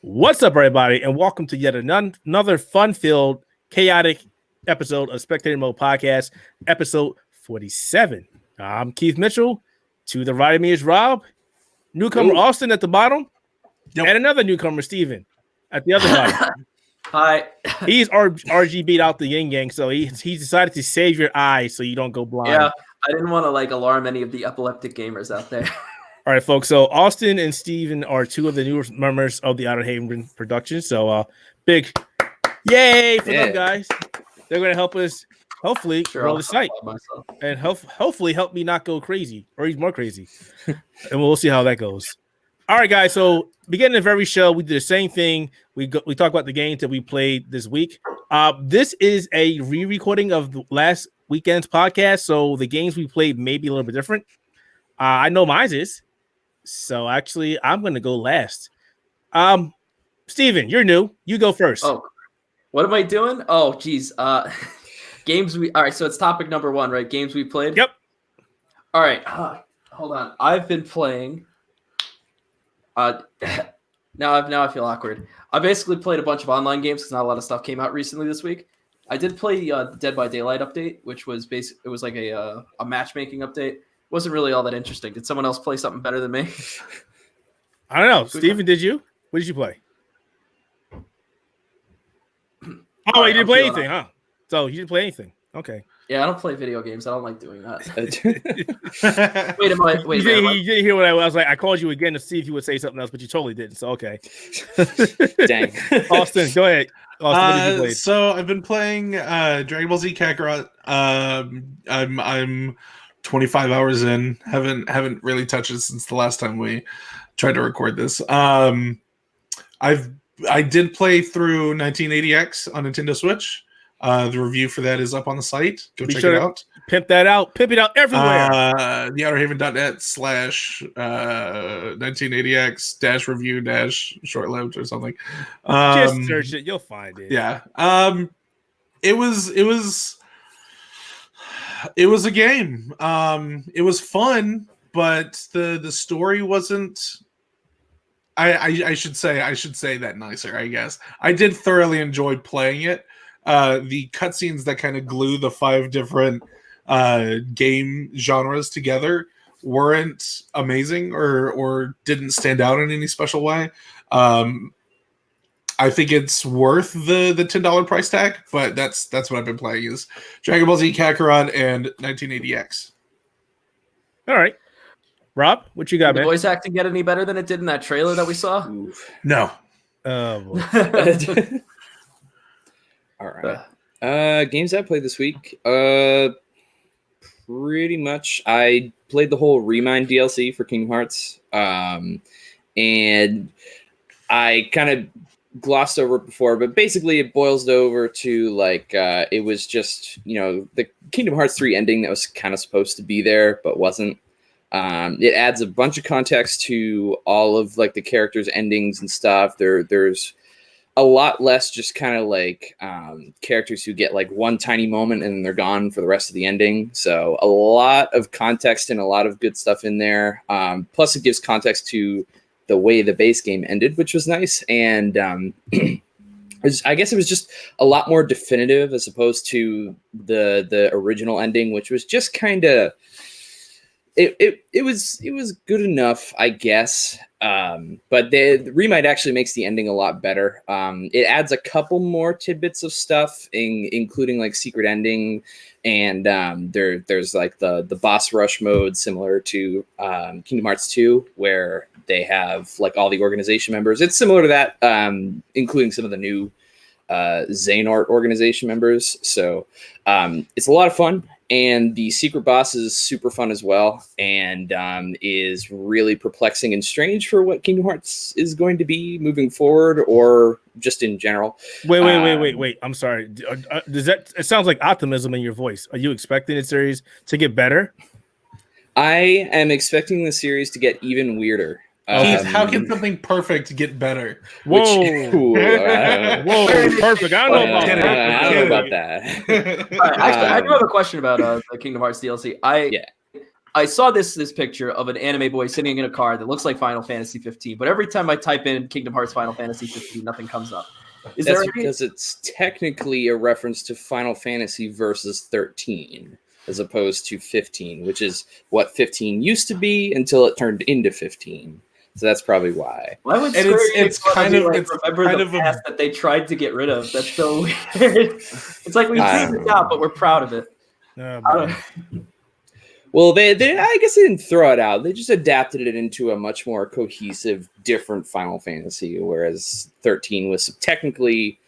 What's up, everybody, and welcome to yet another fun-filled, chaotic episode of Spectator Mode Podcast, episode 47. I'm Keith Mitchell. To the right of me is Rob, newcomer Austin at the bottom, and another newcomer, Steven, at the other bottom. Hi. He's RGB'd out the yin yang, so he decided to save your eyes so you don't go blind. Yeah, I didn't want to alarm any of the epileptic gamers out there. All right, folks. So Austin and Steven are two of the newest members of the Outerhaven production. So big yay for them guys. They're going to help us, hopefully, grow the site. And hopefully help me not go crazy or even more crazy. And we'll see how that goes. All right, guys. So beginning of every show, we do the same thing. We talk about the games that we played this week. This is a re-recording of the last weekend's podcast. So the games we played may be a little bit different. I know mine is. So actually, I'm going to go last. Steven, you're new. You go first. Oh, what am I doing? Oh, geez. Games we. All right. So it's topic number one, right? Games we played. Yep. All right. Hold on. I've been playing. Now I feel awkward. I basically played a bunch of online games because not a lot of stuff came out recently this week. I did play the Dead by Daylight update, which was it was like a matchmaking update. Wasn't really all that interesting. Did someone else play something better than me? I don't know. Steven, did you? What did you play? Oh, you didn't play anything, huh? So you didn't play anything. Okay. Yeah, I don't play video games. I don't like doing that. Wait a minute. You didn't hear what I was like. I called you again to see if you would say something else, but you totally didn't. So, okay. Dang. Austin, go ahead. Austin, what did you play? So I've been playing Dragon Ball Z Kakarot. I'm 25 hours in. Haven't really touched it since the last time we tried to record this. I did play through 1980X on Nintendo Switch. The review for that is up on the site. Go check it out. Pimp that out. Pimp it out everywhere. theouterhaven.net/1980X -review-short-lived or something. Just search it. You'll find it. Yeah. It was a game. It was fun, but the story wasn't. I should say that nicer, I guess. I did thoroughly enjoy playing it. The cutscenes that kind of glue the 5 different game genres together weren't amazing or didn't stand out in any special way. I think it's worth the $10 price tag, but that's what I've been playing is Dragon Ball Z Kakarot and 1980X. All right. Rob, what you got, man? Did the voice acting get any better than it did in that trailer that we saw? No. Oh, boy. All right. Games I played this week. Pretty much I played the whole Remind DLC for Kingdom Hearts. And I kind of glossed over it before, but basically it boils over to it was just, the Kingdom Hearts 3 ending that was kind of supposed to be there, but wasn't. It adds a bunch of context to all of the characters' endings and stuff. There's a lot less just kind of characters who get one tiny moment and they're gone for the rest of the ending. So a lot of context and a lot of good stuff in there. Plus it gives context to the way the base game ended, which was nice. And I guess it was just a lot more definitive as opposed to the original ending, which was just kind of it was good enough, I guess. But the Remind actually makes the ending a lot better. It adds a couple more tidbits of stuff, including secret ending, and there's the boss rush mode similar to Kingdom Hearts 2, where they have all the organization members. It's similar to that, including some of the new Xehanort organization members. So it's a lot of fun. And the secret boss is super fun as well, and is really perplexing and strange for what Kingdom Hearts is going to be moving forward, or just in general. Wait. I'm sorry. It sounds like optimism in your voice. Are you expecting the series to get better? I am expecting the series to get even weirder. Keith, how can something perfect get better? Whoa, perfect. I don't know about that. Actually, I do have a question about the Kingdom Hearts DLC. I I saw this picture of an anime boy sitting in a car that looks like Final Fantasy 15, but every time I type in Kingdom Hearts Final Fantasy 15, nothing comes up. That's because it's technically a reference to Final Fantasy versus 13, as opposed to 15, which is what 15 used to be until it turned into 15. So that's probably why. Why would it's kind of past that they tried to get rid of? That's so weird. It's like we figured it out, but we're proud of it. Well, they I guess they didn't throw it out. They just adapted it into a much more cohesive, different Final Fantasy, whereas 13 was technically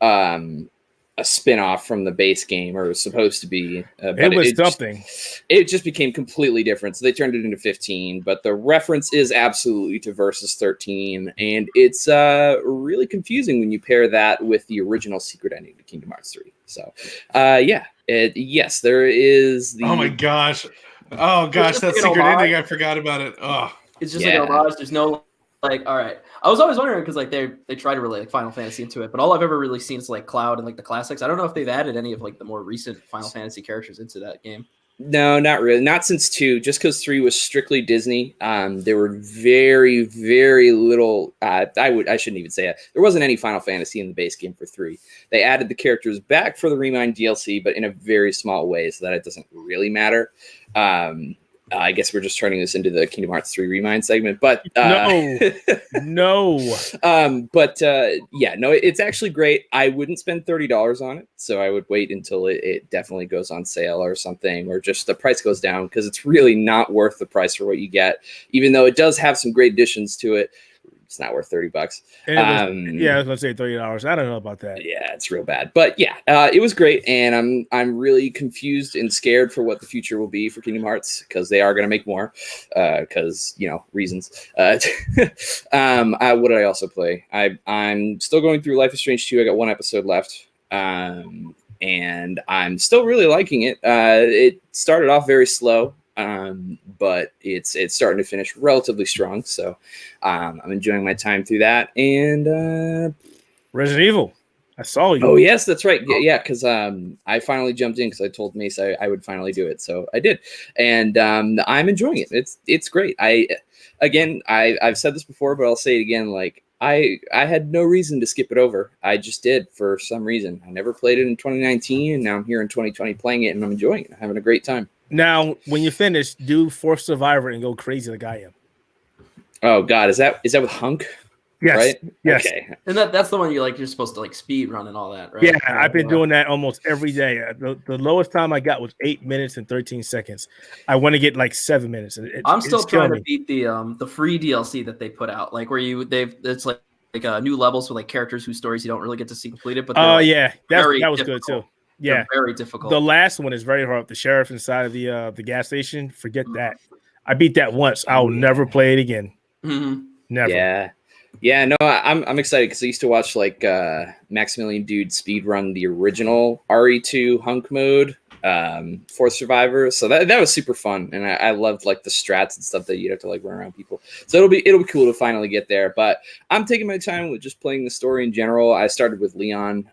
a spin-off from the base game, or it was supposed to be. But it was something. It just became completely different. So they turned it into 15, but the reference is absolutely to Versus 13, and it's really confusing when you pair that with the original secret ending to Kingdom Hearts 3. So, yes, there is the... Oh my gosh. Oh gosh, that secret ending, I forgot about it. Oh. It's just like a homage. There's no... Like, all right. I was always wondering because like they try to relate like Final Fantasy into it, but all I've ever really seen is like Cloud and like the classics. I don't know if they've added any of like the more recent Final Fantasy characters into that game. No, not really. Not since 2. Just because 3 was strictly Disney. There were very, very little. I shouldn't even say it. There wasn't any Final Fantasy in the base game for 3. They added the characters back for the Remind DLC, but in a very small way, so that it doesn't really matter. I guess we're just turning this into the Kingdom Hearts 3 Remind segment, but no. It's actually great. I wouldn't spend $30 on it, so I would wait until it definitely goes on sale or something, or just the price goes down, because it's really not worth the price for what you get. Even though it does have some great additions to it, it's not worth $30. I was gonna say $30. I don't know about that. Yeah, it's real bad. But yeah, it was great, and I'm really confused and scared for what the future will be for Kingdom Hearts, because they are gonna make more, because reasons. What did I also play? I'm still going through Life is Strange 2. I got 1 episode left. And I'm still really liking it. It started off very slow. But it's starting to finish relatively strong, so I'm enjoying my time through that. And Resident Evil, I saw you. Oh yes, that's right. Yeah, because I finally jumped in because I told Mace I would finally do it, so I did, and I'm enjoying it. It's great. I've said this before, but I'll say it again. Like I had no reason to skip it over. I just did for some reason. I never played it in 2019, and now I'm here in 2020 playing it, and I'm enjoying it. I'm having a great time. Now, when you finish, do Force Survivor and go crazy like I am. Oh God, is that with Hunk? Yes. Right? Yes. Okay. And that's the one you're supposed to like speed run and all that, right? Yeah, I've been doing that almost every day. The lowest time I got was 8 minutes and 13 seconds. I want to get like 7 minutes. I'm still trying to beat the free DLC that they put out, like where it's like new levels with like characters whose stories you don't really get to see completed. But that was difficult. Good too. Yeah, they're very difficult. The last one is very hard. The sheriff inside of the gas station. Forget that. I beat that once. I'll never play it again. Mm-hmm. Never. Yeah. No, I'm excited because I used to watch like Maximilian Dude speedrun the original RE2 Hunk mode, Fourth Survivor. So that was super fun, and I loved like the strats and stuff that you'd have to like run around people. So it'll be cool to finally get there. But I'm taking my time with just playing the story in general. I started with Leon,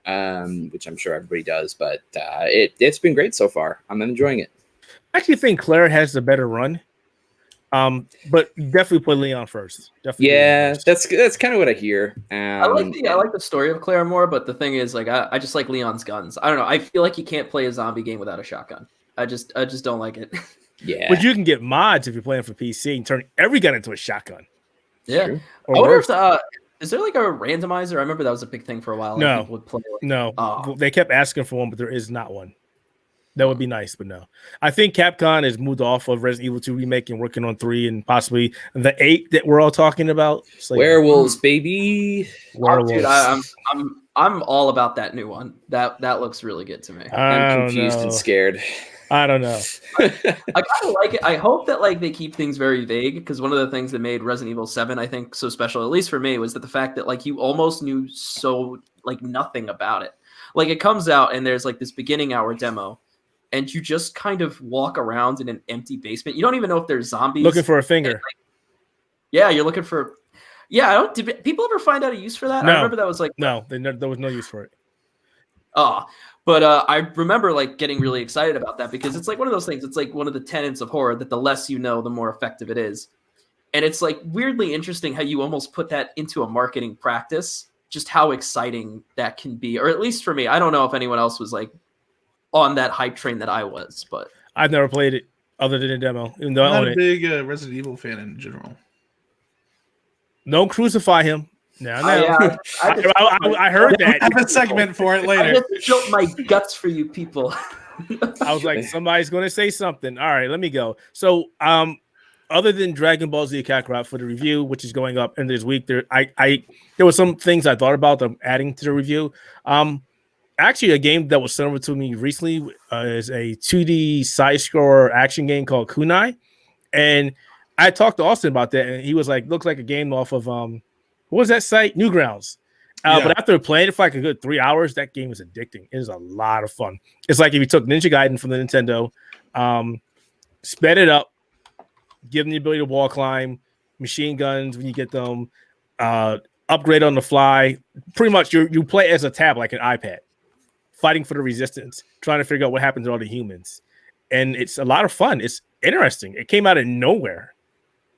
which I'm sure everybody does, but it's been great so far. I'm enjoying it. I actually think Claire has the better run. But definitely play Leon first. Definitely. Yeah, that's kind of what I hear. I like the story of Claire more, but the thing is, like, I just like Leon's guns. I don't know. I feel like you can't play a zombie game without a shotgun. I just don't like it. Yeah, but you can get mods if you're playing for PC and turn every gun into a shotgun. Yeah. I wonder if is there like a randomizer? I remember that was a big thing for a while. No, people would play they kept asking for one, but there is not one. That would be nice, but no. I think Capcom has moved off of Resident Evil 2 remake and working on 3 and possibly the 8 that we're all talking about. Like, werewolves, baby. Werewolves. Dude, I'm all about that new one. That looks really good to me. I'm confused and scared. I don't know. I kind of like it. I hope that like they keep things very vague, because one of the things that made Resident Evil 7 I think so special, at least for me, was that the fact that like you almost knew so like nothing about it. Like it comes out and there's like this beginning hour demo, and you just kind of walk around in an empty basement. You don't even know if there's zombies. Looking for a finger. And, like, yeah, you're looking for. Yeah, did people ever find out a use for that? No. I remember that was like no, there was no use for it. But I remember like getting really excited about that because it's like one of those things. It's like one of the tenets of horror that the less you know, the more effective it is. And it's like weirdly interesting how you almost put that into a marketing practice, just how exciting that can be. Or at least for me, I don't know if anyone else was like on that hype train that I was, but I've never played it other than a demo. Even though I'm not a big Resident Evil fan in general. Don't crucify him. No. Yeah, I heard that. I have a segment for it later. I just built my guts for you people. I was like, somebody's going to say something. All right, let me go. So, other than Dragon Ball Z Kakarot for the review, which is going up in this week, there were some things I thought about them adding to the review. Actually, a game that was sent over to me recently is a 2D side-scroller action game called Kunai, and I talked to Austin about that, and he was like, "Looks like a game off of what was that site? Newgrounds." But after playing it for like a good 3 hours, that game is addicting. It is a lot of fun. It's like if you took Ninja Gaiden from the Nintendo, sped it up, give them the ability to wall climb, machine guns when you get them, upgrade on the fly. Pretty much, you play as a tab like an iPad, fighting for the resistance, trying to figure out what happens to all the humans, and it's a lot of fun. It's interesting. It came out of nowhere,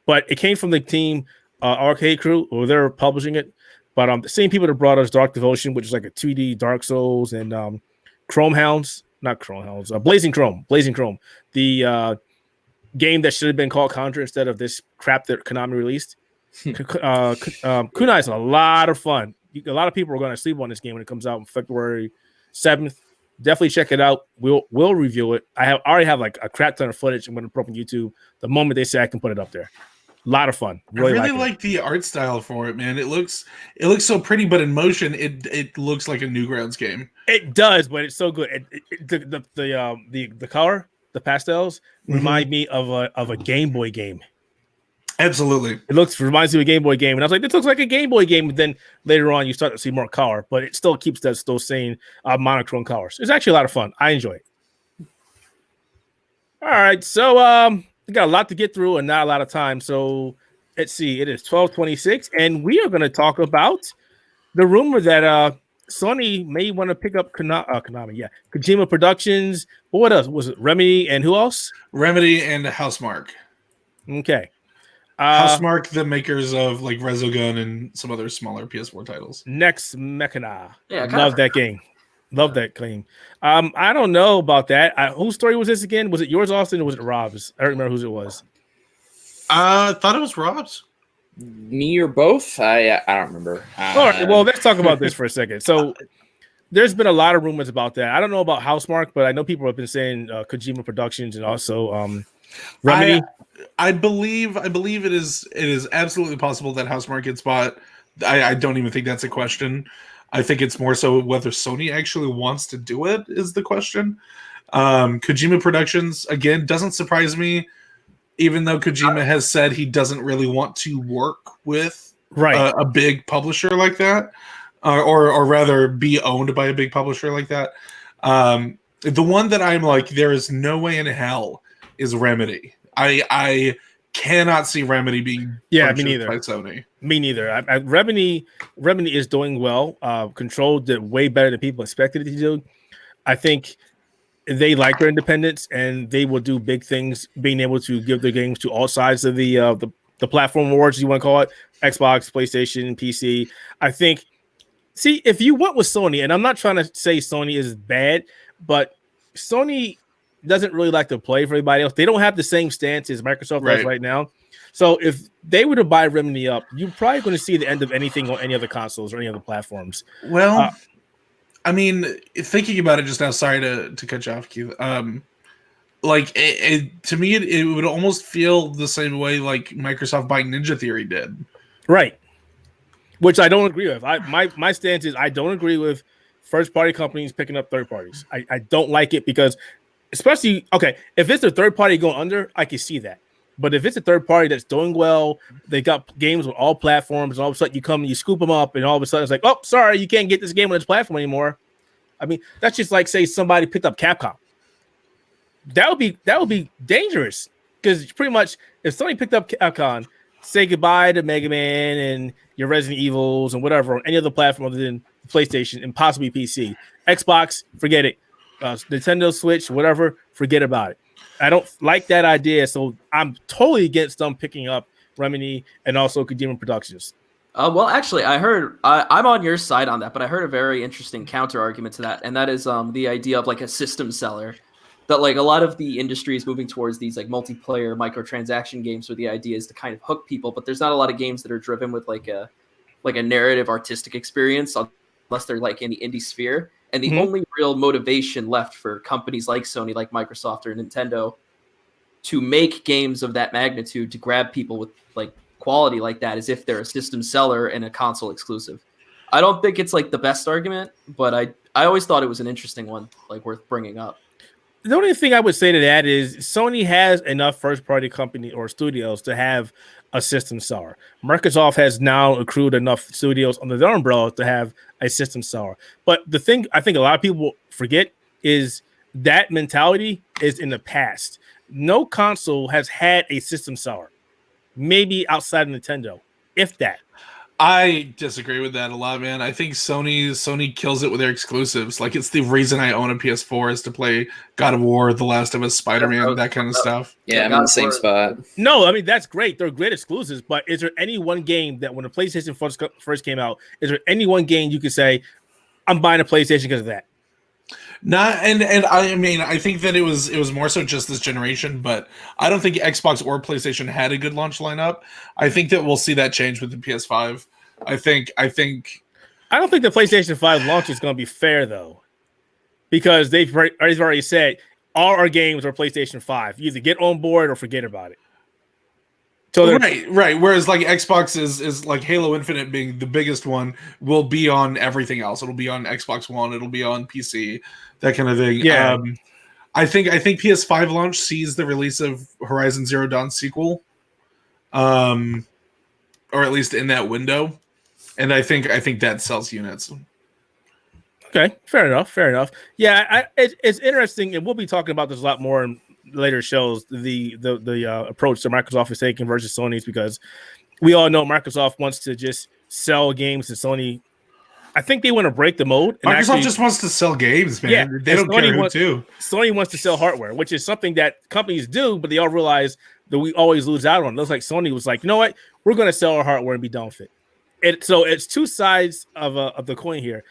but it came from the team Arcade Crew, or they're publishing it. But the same people that brought us Dark Devotion, which is like a 2D Dark Souls, and Blazing Chrome, the game that should have been called Contra instead of this crap that Konami released. Kunai is a lot of fun. A lot of people are going to sleep on this game when it comes out on February 7th. Definitely check it out. We'll review it. I already have like a crap ton of footage. I'm going to put up on YouTube the moment they say I can put it up there. A lot of fun. I really like the art style for it, man. It looks so pretty, but in motion, it looks like a Newgrounds game. It does, but it's so good. The color, the pastels, remind me of a Game Boy game. Absolutely, it reminds me of a Game Boy game, and I was like, this looks like a Game Boy game. But then later on, you start to see more color, but it still keeps those same monochrome colors. It's actually a lot of fun. I enjoy it. All right, so we got a lot to get through and not a lot of time. So let's see. It is 12:26, and we are going to talk about the rumor that Sony may want to pick up Konami. Yeah, Kojima Productions. What else was it? Remedy and who else? Remedy and Housemarque. Okay. Housemarque, the makers of like Resogun and some other smaller PS4 titles. Next Mechana. Yeah, love that game. Love that claim. I don't know about that. Whose story was this again? Was it yours, Austin, or was it Rob's? I don't remember whose it was. I thought it was Rob's. Me or both? I don't remember. All right, well, let's talk about this for a second. So there's been a lot of rumors about that. I don't know about Housemarque, but I know people have been saying Kojima Productions and also Remedy. I believe it is absolutely possible that Housemarque gets bought. I don't even think that's a question. I think it's more so whether Sony actually wants to do it is the question. Kojima Productions, again, doesn't surprise me, even though Kojima has said he doesn't really want to work with a big publisher like that, or rather be owned by a big publisher like that. The one that I'm like, there is no way in hell is Remedy. I cannot see Remedy being me neither. by Sony. Me neither. Remedy is doing well. Control did way better than people expected it to do. I think they like their independence and they will do big things, being able to give their games to all sides of the platform wars, you want to call it, Xbox, PlayStation, PC. I think, see, if you went with Sony, and I'm not trying to say Sony is bad, but Sony doesn't really like to play for everybody else. They don't have the same stance as Microsoft has right now. So if they were to buy Remedy up, you're probably going to see the end of anything on any other consoles or any other platforms. Well, I mean, thinking about it just now, sorry to cut you off, Keith. Like to me, it would almost feel the same way like Microsoft buying Ninja Theory did. Right. Which I don't agree with. My stance is I don't agree with first-party companies picking up third parties. I don't like it because, especially, okay, if it's a third party going under, I can see that. But if it's a third party that's doing well, they got games on all platforms, and all of a sudden you come and you scoop them up, and all of a sudden it's like, oh, sorry, you can't get this game on this platform anymore. I mean, that's just like, say, somebody picked up Capcom. That would be dangerous because pretty much if somebody picked up Capcom, say goodbye to Mega Man and your Resident Evils and whatever on any other platform other than PlayStation and possibly PC. Xbox, forget it. Nintendo Switch, whatever, forget about it. I don't like that idea, so I'm totally against them picking up Remedy and also Kojima Productions. Well, actually, I heard I'm on your side on that, but I heard a very interesting counter argument to that, and that is the idea of like a system seller. That like a lot of the industry is moving towards these like multiplayer microtransaction games, where the idea is to kind of hook people, but there's not a lot of games that are driven with like a narrative artistic experience unless they're like in the indie sphere. And the only real motivation left for companies like Sony, like Microsoft or Nintendo to make games of that magnitude to grab people with like quality like that is if they're a system seller and a console exclusive. I don't think it's like the best argument, but I always thought it was an interesting one, like worth bringing up. The only thing I would say to that is Sony has enough first-party company or studios to have a system seller. Microsoft has now accrued enough studios under their umbrella to have a system seller. But the thing I think a lot of people forget is that mentality is in the past. No console has had a system seller, maybe outside of Nintendo, if that. I disagree with that a lot, man. I think Sony kills it with their exclusives. Like, it's the reason I own a PS4 is to play God of War, The Last of Us, Spider-Man, that kind of stuff. Yeah, I'm in the same spot. No, I mean, that's great. They're great exclusives, but is there any one game that when the PlayStation first came out, is there any one game you could say, I'm buying a PlayStation because of that? Not, and I mean, I think that it was more so just this generation, but I don't think Xbox or PlayStation had a good launch lineup. I think that we'll see that change with the PS5. I don't think the PlayStation 5 launch is going to be fair though, because they've already said all our games are PlayStation 5. You either get on board or forget about it. So right. Whereas like Xbox is like Halo Infinite being the biggest one will be on everything else. It'll be on Xbox One. It'll be on PC. That kind of thing. Yeah. I think PS5 launch sees the release of Horizon Zero Dawn sequel, or at least in that window, and I think that sells units. Okay, fair enough. Yeah, it's interesting, and we'll be talking about this a lot more in later shows. The approach that Microsoft is taking versus Sony's, because we all know Microsoft wants to just sell games to Sony. I think they want to break the mold. And Microsoft just wants to sell games, man. Yeah, they don't care who to. Sony wants to sell hardware, which is something that companies do, but they all realize that we always lose out on. It looks like Sony was like, you know what? We're going to sell our hardware and be done with it. So it's two sides of the coin here.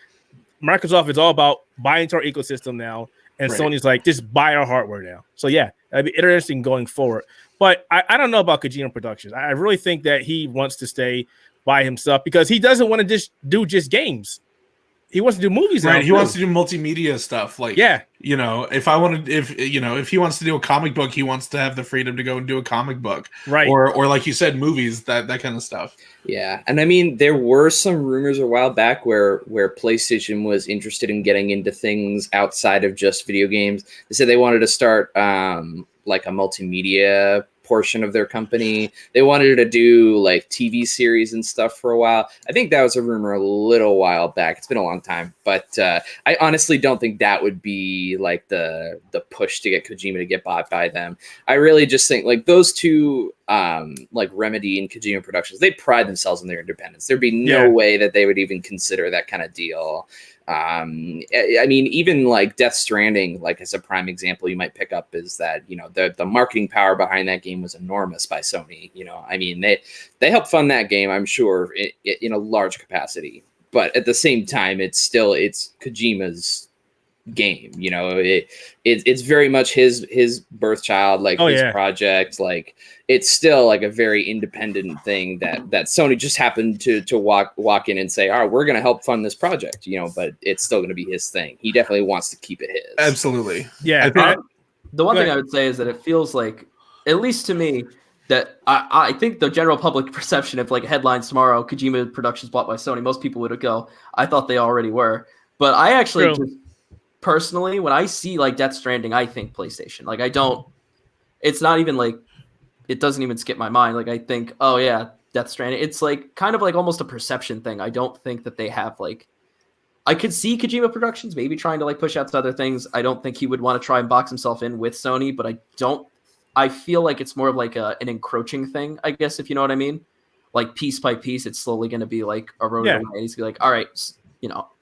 Microsoft is all about buying into our ecosystem now, and right. Sony's like, just buy our hardware now. So yeah, that'd be interesting going forward. But I don't know about Kojima Productions. I really think that he wants to stay by himself because he doesn't want to just do games. He wants to do movies. Right. He wants to do multimedia stuff. Like, yeah, you know, if he wants to do a comic book, he wants to have the freedom to go and do a comic book. Right. Or like you said, movies, that kind of stuff. Yeah. And I mean, there were some rumors a while back where PlayStation was interested in getting into things outside of just video games. They said they wanted to start like a multimedia portion of their company. They wanted to do like TV series and stuff for a while. I think that was a rumor a little while back. It's been a long time, but I honestly don't think that would be like the push to get Kojima to get bought by them. I really just think like those two, like Remedy and Kojima Productions, they pride themselves on their independence. There'd be no way that they would even consider that kind of deal. I mean, even like Death Stranding, like as a prime example, you might pick up is that, you know, the marketing power behind that game was enormous by Sony. You know, I mean, they helped fund that game, I'm sure, in a large capacity. But at the same time, it's Kojima's game. You know, it's very much his birth child, like his project. Like it's still like a very independent thing that Sony just happened to walk in and say, all right, we're going to help fund this project, you know, but it's still going to be his thing. He definitely wants to keep it his. Absolutely. Yeah. The one thing I would say is that it feels like, at least to me, that I think the general public perception of like headlines tomorrow, Kojima Productions bought by Sony, most people would go, I thought they already were. But I actually just personally, when I see like Death Stranding, I think PlayStation. Like it's not even like, it doesn't even skip my mind. Like I think, oh yeah, Death Stranding. It's like kind of like almost a perception thing. I don't think that they have like, I could see Kojima Productions maybe trying to like push out to other things. I don't think he would want to try and box himself in with Sony, but I feel like it's more of like an encroaching thing, I guess, if you know what I mean. Like piece by piece, it's slowly going to be like eroded away. And he's like, all right,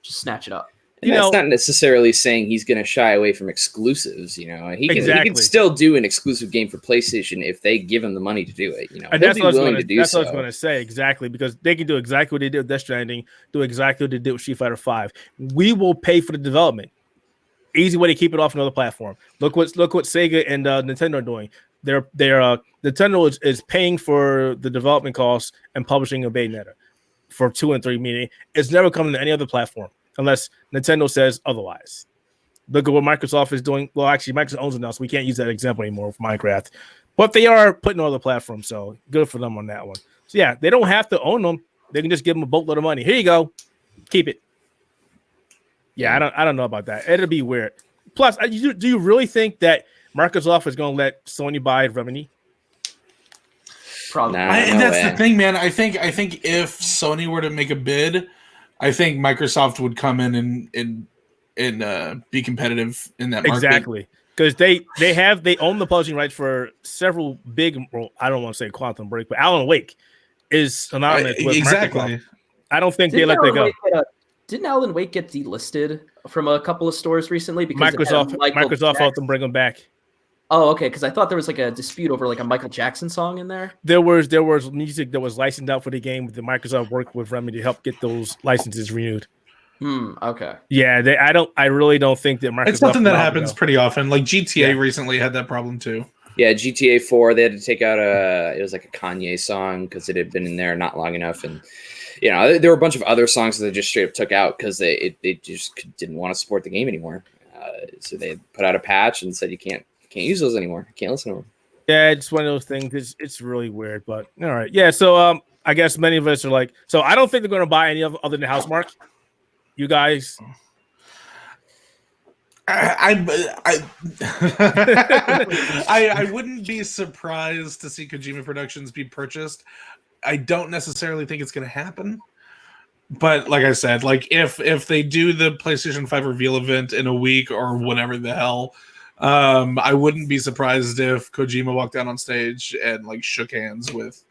just snatch it up. And that's not necessarily saying he's going to shy away from exclusives. He can still do an exclusive game for PlayStation if they give him the money to do it. And that's what I was going to say, exactly, because they can do exactly what they did with Death Stranding, do exactly what they did with Street Fighter V. We will pay for the development. Easy way to keep it off another platform. Look what Sega and Nintendo are doing. Nintendo is paying for the development costs and publishing a Bayonetta for 2 and 3. Meaning it's never coming to any other platform unless Nintendo says otherwise. Look at what Microsoft is doing. Well, actually, Microsoft owns it now, so we can't use that example anymore with Minecraft. But they are putting on other platforms, so good for them on that one. So yeah, they don't have to own them. They can just give them a boatload of money. Here you go, keep it. Yeah, I don't know about that. It'll be weird. Plus, do you really think that Microsoft is going to let Sony buy Remedy? Probably. And that's the thing, man. I think if Sony were to make a bid, I think Microsoft would come in and be competitive in that market. Exactly, because they own the publishing rights for several big. Well, I don't want to say Quantum Break, but Alan Wake is synonymous with Microsoft. I don't think they let that go. Didn't Alan Wake get delisted from a couple of stores recently because Microsoft helped them bring them back? Oh, okay. Because I thought there was like a dispute over like a Michael Jackson song in there. There was music that was licensed out for the game. The Microsoft worked with Remedy to help get those licenses renewed. Okay. Yeah, I really don't think that Microsoft. It's something that happens pretty often. Like GTA recently had that problem too. Yeah, GTA 4, they had to take out it was like a Kanye song because it had been in there not long enough, and there were a bunch of other songs that they just straight up took out because they just didn't want to support the game anymore. So they put out a patch and said you can't use those anymore. You can't listen to them. Yeah, it's one of those things. It's really weird, but all right. Yeah, so I guess many of us are like, so I don't think they're going to buy any other than Housemarque. You guys. I wouldn't be surprised to see Kojima Productions be purchased. I don't necessarily think it's going to happen, but like I said, like if they do the PlayStation 5 reveal event in a week or whatever the hell, I wouldn't be surprised if Kojima walked out on stage and like shook hands with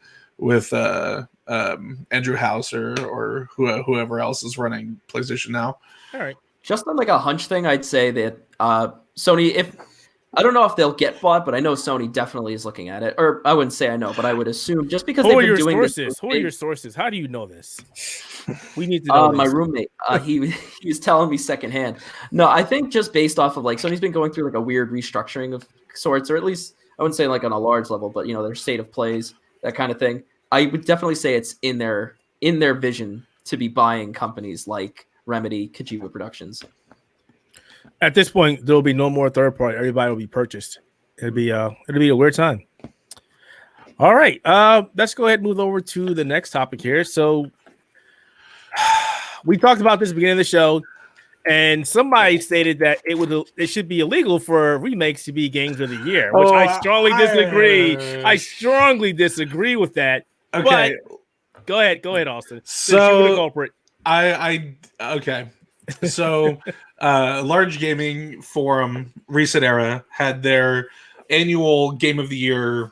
Andrew House or whoever else is running PlayStation now. All right. Just on like a hunch thing, I'd say that Sony, I don't know if they'll get bought, but I know Sony definitely is looking at it. Or I wouldn't say I know, but I would assume just because they've been doing this. Who are your sources? How do you know this? We need to know. My roommate, he was telling me secondhand. No, I think just based off of like Sony's been going through like a weird restructuring of sorts, or at least I wouldn't say like on a large level, but their state of plays, that kind of thing. I would definitely say it's in their vision to be buying companies like Remedy, Kojima Productions. At this point, there will be no more third party. Everybody will be purchased. It'll be a weird time. All right, let's go ahead and move over to the next topic here. So we talked about this at the beginning of the show, and somebody stated that it should be illegal for remakes to be games of the year, which I strongly disagree. I strongly disagree with that. Okay, but go ahead, Austin. So okay. So Large Gaming Forum Reset Era had their annual Game of the Year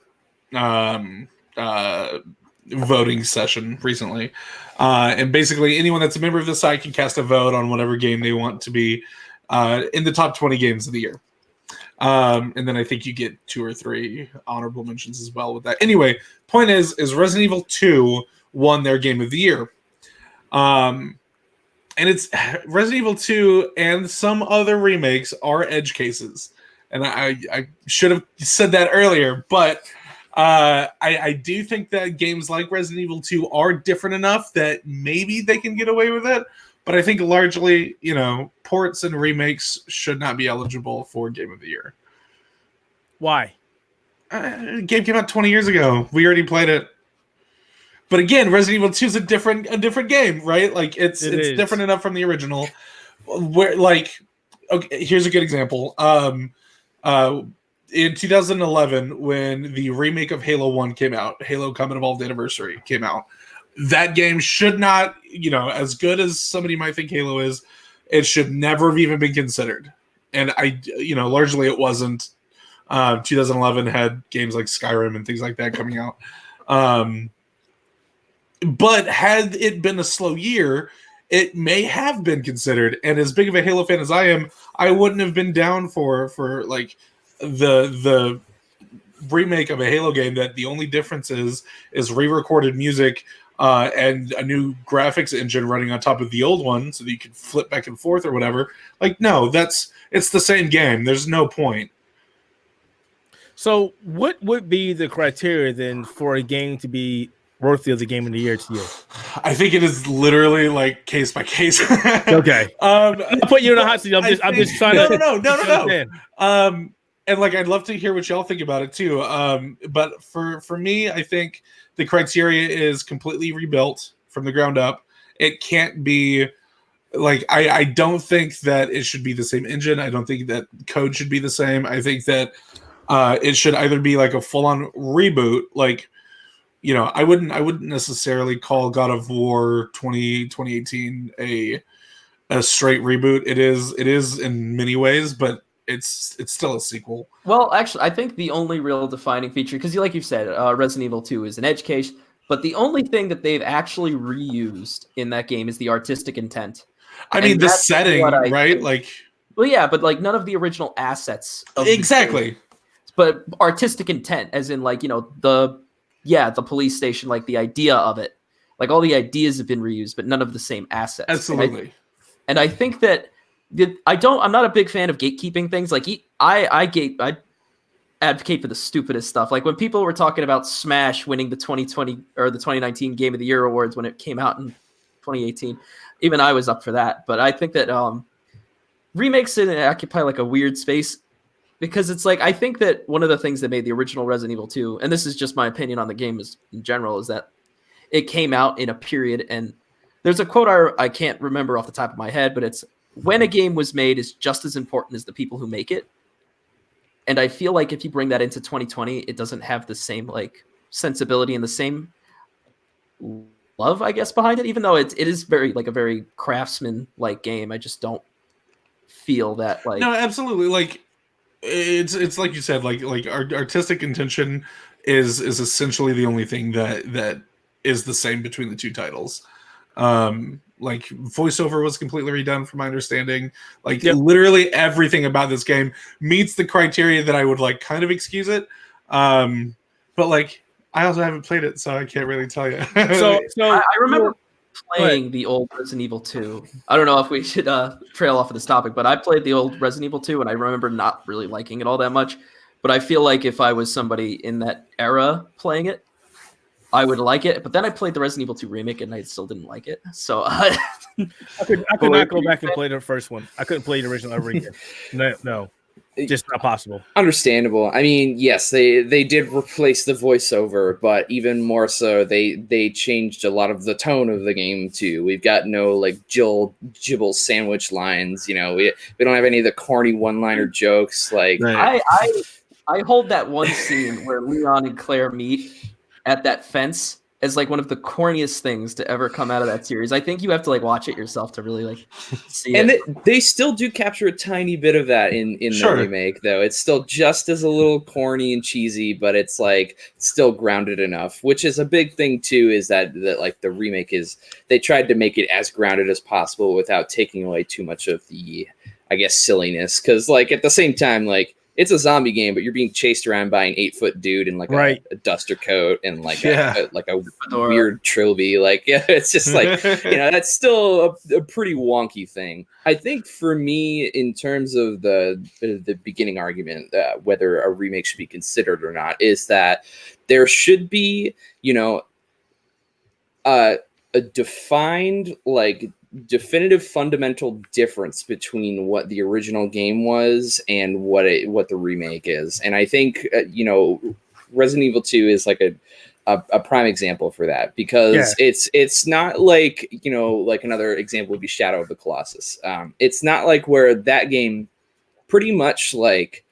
voting session recently. And basically anyone that's a member of the site can cast a vote on whatever game they want to be in the top 20 games of the year. And then I think you get 2 or 3 honorable mentions as well with that. Anyway, point is Resident Evil 2 won their Game of the Year. And it's Resident Evil 2 and some other remakes are edge cases. And I should have said that earlier, but I do think that games like Resident Evil 2 are different enough that maybe they can get away with it. But I think largely, ports and remakes should not be eligible for Game of the Year. Why? Game came out 20 years ago. We already played it. But again, Resident Evil 2 is a different game, right? Like it's different enough from the original. Where okay, here's a good example. In 2011, when the remake of Halo 1 came out, Halo Combat Evolved Anniversary came out, that game should not, as good as somebody might think Halo is, it should never have even been considered. And largely it wasn't. 2011 had games like Skyrim and things like that coming out. But had it been a slow year, it may have been considered. And as big of a Halo fan as I am, I wouldn't have been down for like the remake of a Halo game that the only difference is re-recorded music and a new graphics engine running on top of the old one so that you can flip back and forth or whatever. Like, no, it's the same game. There's no point. So what would be the criteria then for a game to be worthy of the game of the year to you? I think it is literally like case by case. Okay. I'll put you in a hot seat. I'm just trying to. No. And like, I'd love to hear what y'all think about it too. But for me, I think the criteria is completely rebuilt from the ground up. It can't be like, I don't think that it should be the same engine. I don't think that code should be the same. I think that it should either be like a full-on reboot, like, you know, I wouldn't necessarily call God of War 2018 a straight reboot. It is in many ways, but it's still a sequel. Well, actually, I think the only real defining feature, because like you've said, Resident Evil 2 is an edge case, but the only thing that they've actually reused in that game is the artistic intent. I mean, the setting, right? Like, well, yeah, but like none of the original assets. Exactly. But artistic intent, as in like, you know, the police station, like the idea of it, like all the ideas have been reused, but none of the same assets. Absolutely. And I think that I'm not a big fan of gatekeeping things. Like I advocate for the stupidest stuff. Like when people were talking about Smash winning the 2020 or the 2019 Game of the Year awards when it came out in 2018, even I was up for that. But I think that remakes occupy like a weird space. Because it's like, I think that one of the things that made the original Resident Evil 2, and this is just my opinion on the game in general, is that it came out in a period, and there's a quote I can't remember off the top of my head, but it's, when a game was made is just as important as the people who make it. And I feel like if you bring that into 2020, it doesn't have the same like sensibility and the same love, I guess, behind it, even though it is very like a very craftsman-like game. I just don't feel that like... No, absolutely. Like, it's like you said, like artistic intention is essentially the only thing that is the same between the two titles. Like voiceover was completely redone from my understanding. Like literally everything about this game meets the criteria that I would like kind of excuse it. But like I also haven't played it, so I can't really tell you. so I remember playing the old Resident Evil 2. I don't know if we should trail off of this topic, but I played the old Resident Evil 2 and I remember not really liking it all that much. But I feel like if I was somebody in that era playing it, I would like it. But then I played the Resident Evil 2 remake and I still didn't like it. So I could not go back and play the first one. I couldn't play the original ever again. No. Just not possible. Understandable. I mean, yes, they did replace the voiceover, but even more so, they changed a lot of the tone of the game too. We've got no like jibble sandwich lines. You know, we don't have any of the corny one-liner jokes. Like I hold that one scene where Leon and Claire meet at that fence as like one of the corniest things to ever come out of that series. I think you have to like watch it yourself to really like see and it. They still do capture a tiny bit of that in the remake, though. It's still just as a little corny and cheesy, but it's like still grounded enough, which is a big thing too, is that like the remake they tried to make it as grounded as possible without taking away too much of the, I guess, silliness. Because like at the same time, like it's a zombie game, but you're being chased around by an 8-foot dude in like a duster coat and like a weird trilby. Like, yeah, it's just like, you know, that's still a pretty wonky thing. I think for me, in terms of the beginning argument, whether a remake should be considered or not, is that there should be, you know, a defined, like, definitive fundamental difference between what the original game was and what the remake is. And I think you know, Resident Evil 2 is like a prime example for that, because it's not like, you know, like another example would be Shadow of the Colossus. It's not like where that game pretty much like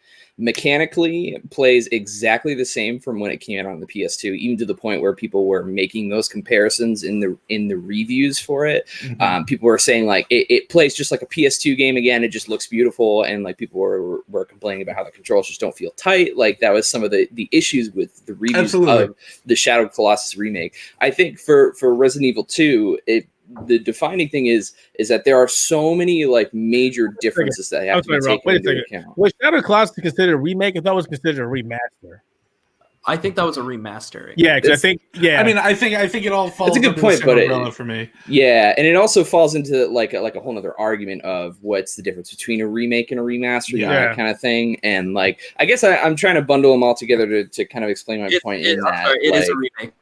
mechanically plays exactly the same from when it came out on the PS2, even to the point where people were making those comparisons in the reviews for it. Mm-hmm. People were saying like it plays just like a PS2 game again. It just looks beautiful, and like people were complaining about how the controls just don't feel tight. Like that was some of the issues with the reviews of the Shadow of the Colossus remake. I think for Resident Evil 2, the defining thing is that there are so many like major differences that have to be taken into account. Was Shadow Clouds considered a remake? I thought it was considered a remaster. I think that was a remastering. Yeah, because I think I think it all falls. That's a good point, but for me. Yeah, and it also falls into like a whole other argument of what's the difference between a remake and a remaster, that kind of thing. And like, I guess I'm trying to bundle them all together to kind of explain my point. It is a remake.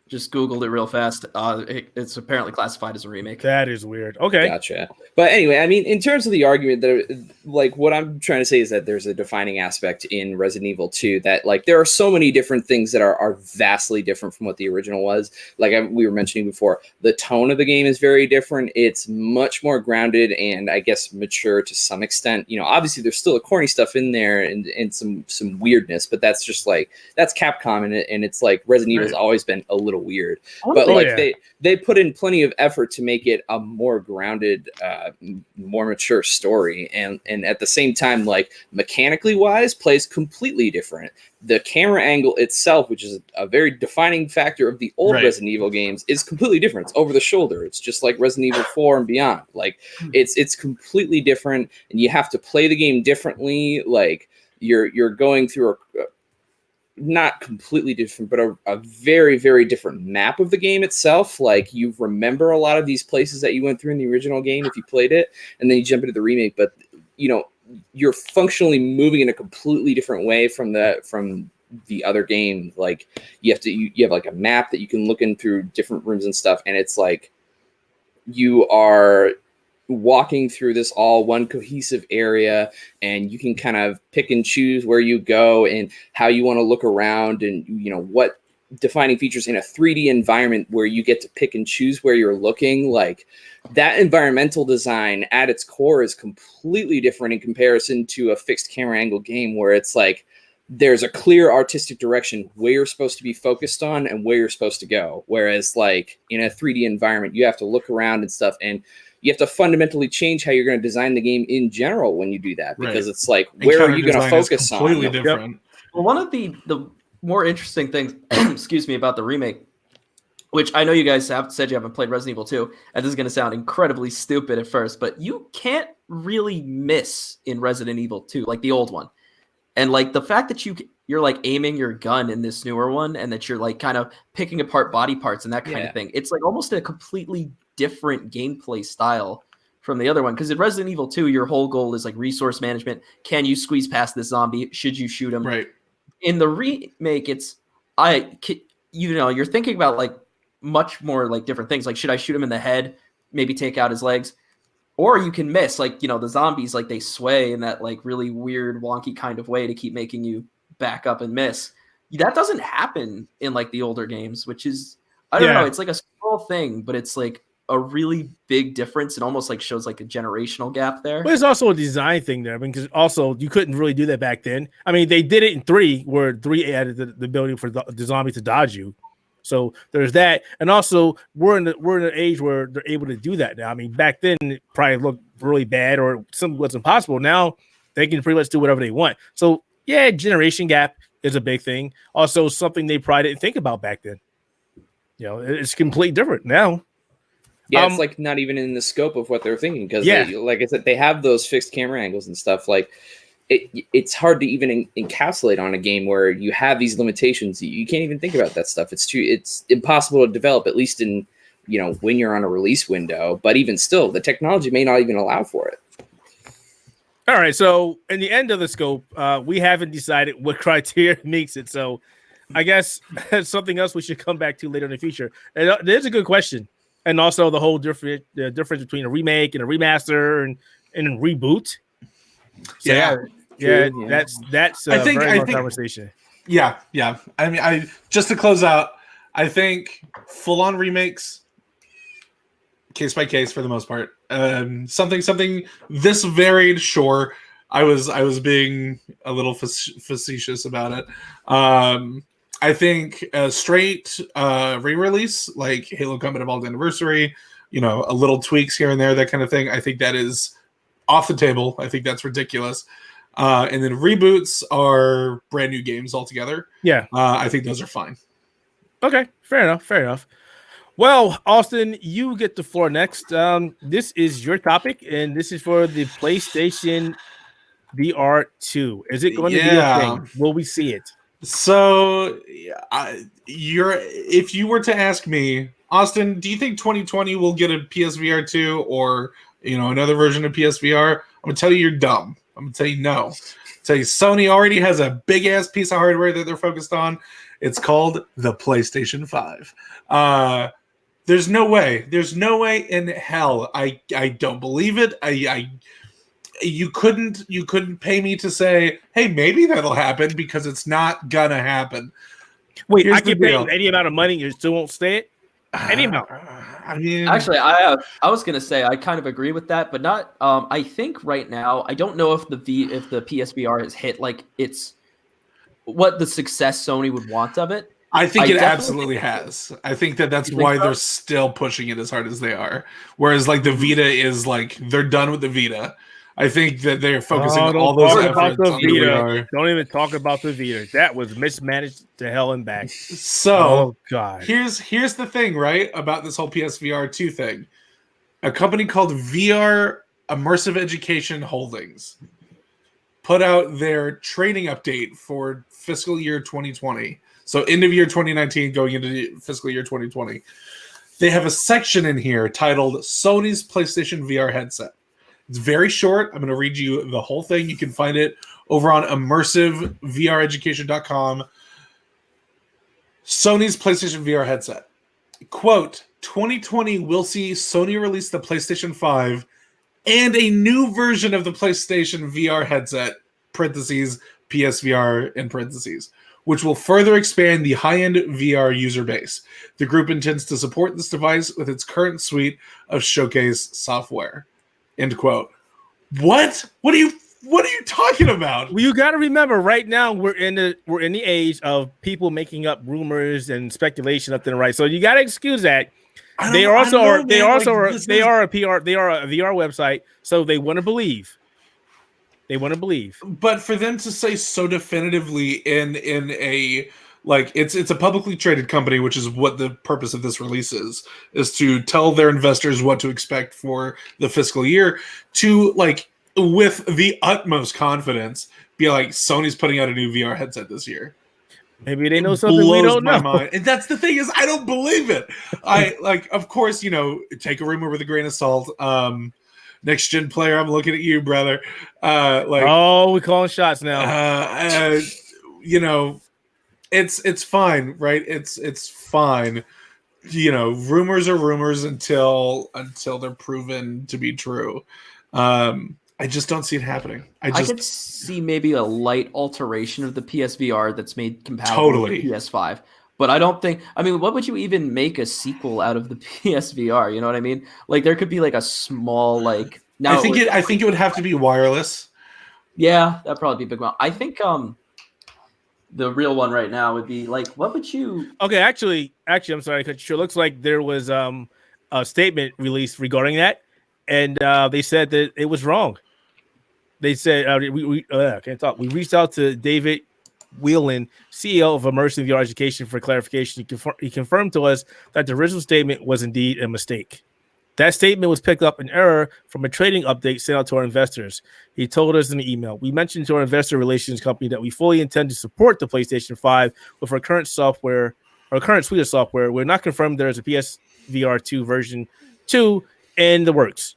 Just Googled it real fast. It's apparently classified as a remake. That is weird. Okay. Gotcha. But anyway, I mean, in terms of the argument, like what I'm trying to say is that there's a defining aspect in Resident Evil 2 that like there are so many different things that are vastly different from what the original was. Like we were mentioning before, the tone of the game is very different. It's much more grounded and I guess mature to some extent. You know, obviously there's still a corny stuff in there and some weirdness, but that's just like, that's Capcom and it's like Resident Evil's always been a little weird, but they put in plenty of effort to make it a more grounded, more mature story, and at the same time, like mechanically wise, plays completely different. The camera angle itself, which is a very defining factor of the old Resident Evil games, is completely different. It's over the shoulder. It's just like Resident Evil 4 and beyond. Like it's completely different, and you have to play the game differently. Like you're going through not completely different, but a very, very different map of the game itself. Like you remember a lot of these places that you went through in the original game if you played it, and then you jump into the remake, but you know, you're functionally moving in a completely different way from the other game. Like you have like a map that you can look in through different rooms and stuff, and it's like you are walking through this all one cohesive area, and you can kind of pick and choose where you go and how you want to look around, and you know what defining features in a 3D environment where you get to pick and choose where you're looking. Like that environmental design at its core is completely different in comparison to a fixed camera angle game where it's like there's a clear artistic direction where you're supposed to be focused on and where you're supposed to go, whereas like in a 3D environment you have to look around and stuff, and you have to fundamentally change how you're going to design the game in general when you do that, because it's like, where are you going to focus on? Completely different. Well, one of the more interesting things, excuse me, about the remake, which I know you guys have said you haven't played Resident Evil 2, and this is going to sound incredibly stupid at first, but you can't really miss in Resident Evil 2, like the old one. And like the fact that you're like aiming your gun in this newer one, and that you're like kind of picking apart body parts and that kind of thing. It's like almost a completely different gameplay style from the other one, because in Resident Evil 2 your whole goal is like resource management. Can you squeeze past this zombie? Should you shoot him? Right. In the remake, you're thinking about like much more like different things, like should I shoot him in the head, maybe take out his legs, or you can miss, like, you know, the zombies, like they sway in that like really weird wonky kind of way to keep making you back up and miss. That doesn't happen in like the older games, which is, I don't know, it's like a small thing, but it's like a really big difference. It almost like shows like a generational gap there. But it's also a design thing there. I mean, because also you couldn't really do that back then. I mean, they did it in 3, where 3 added the ability for the zombie to dodge you. So there's that, and also we're in an age where they're able to do that now. I mean, back then it probably looked really bad or something was impossible. Now they can pretty much do whatever they want. So yeah, generation gap is a big thing. Also, something they probably didn't think about back then. You know, it's completely different now. Yeah, it's like not even in the scope of what they're thinking, because like I said, they have those fixed camera angles and stuff. Like it's hard to even encapsulate on a game where you have these limitations. You can't even think about that stuff. It's impossible to develop, at least in, you know, when you're on a release window. But even still, the technology may not even allow for it. All right, so in the end of the scope, we haven't decided what criteria makes it. So I guess that's something else we should come back to later in the future. And it's a good question. And also the whole difference between a remake and a remaster and a reboot. So that's a very long conversation. Yeah. I mean, just to close out, I think full-on remakes, case by case for the most part. Something this varied, sure. I was being a little facetious about it. I think a straight re-release like Halo Combat Evolved Anniversary, you know, a little tweaks here and there, that kind of thing, I think that is off the table. I think that's ridiculous. And then reboots are brand new games altogether. Yeah. I think those are fine. Okay, fair enough. Well, Austin, you get the floor next. This is your topic, and this is for the PlayStation VR 2. Is it going to be a thing? Will we see it? So, if you were to ask me, Austin, do you think 2020 will get a PSVR 2 or another version of PSVR? I'm gonna tell you you're dumb. I'm gonna tell you no. I'll tell you Sony already has a big ass piece of hardware that they're focused on. It's called the PlayStation 5. There's no way. There's no way in hell. I don't believe it. You couldn't pay me to say, hey, maybe that'll happen, because it's not gonna happen. Wait, I can pay any amount of money, you still won't say it? Any amount. I mean, actually, I was gonna say I kind of agree with that, but not. I think right now I don't know if the PSVR has hit like it's what the success Sony would want of it. I think it absolutely has. I think that's why they're still pushing it as hard as they are. Whereas like the Vita is like they're done with the Vita. I think that they're focusing on all those efforts on the VR. Don't even talk about the Vita. That was mismanaged to hell and back. So, God. Here's the thing, right, about this whole PSVR 2 thing. A company called VR Immersive Education Holdings put out their trading update for fiscal year 2020. So end of year 2019 going into fiscal year 2020. They have a section in here titled Sony's PlayStation VR headset. It's very short. I'm going to read you the whole thing. You can find it over on immersiveVReducation.com. Sony's PlayStation VR headset. Quote, 2020 will see Sony release the PlayStation 5 and a new version of the PlayStation VR headset, parentheses, PSVR in parentheses, which will further expand the high-end VR user base. The group intends to support this device with its current suite of showcase software. End quote. What? What are you talking about? Well, you got to remember, right now we're in the age of people making up rumors and speculation up to the right. So you got to excuse that. They are a VR website, so they want to believe. But for them to say so definitively in a like it's a publicly traded company, which is what the purpose of this release is to tell their investors what to expect for the fiscal year, to like with the utmost confidence be like Sony's putting out a new VR headset this year. Maybe they know something we don't know. Mind. And that's the thing is I don't believe it. I like, of course, take a rumor with a grain of salt. Next gen player, I'm looking at you, brother. We're calling shots now. It's fine, right? It's fine. Rumors are rumors until they're proven to be true. I just don't see it happening. I could see maybe a light alteration of the PSVR that's made compatible with the PS5. But I don't think. I mean, what would you even make a sequel out of the PSVR? You know what I mean? Like there could be like a small like. Now I think it would have to be wireless. Yeah, that'd probably be a big one. I think the real one right now would be like, what would you? Okay, actually, I'm sorry, because sure looks like there was a statement released regarding that, and they said that it was wrong. They said we can't talk. We reached out to David Whelan, CEO of Immersive VR Education, for clarification. He confirmed to us that the original statement was indeed a mistake. That statement was picked up in error from a trading update sent out to our investors. He told us in the email. We mentioned to our investor relations company that we fully intend to support the PlayStation 5 with our current software, our current suite of software. We're not confirmed there is a PSVR 2 version 2 in the works.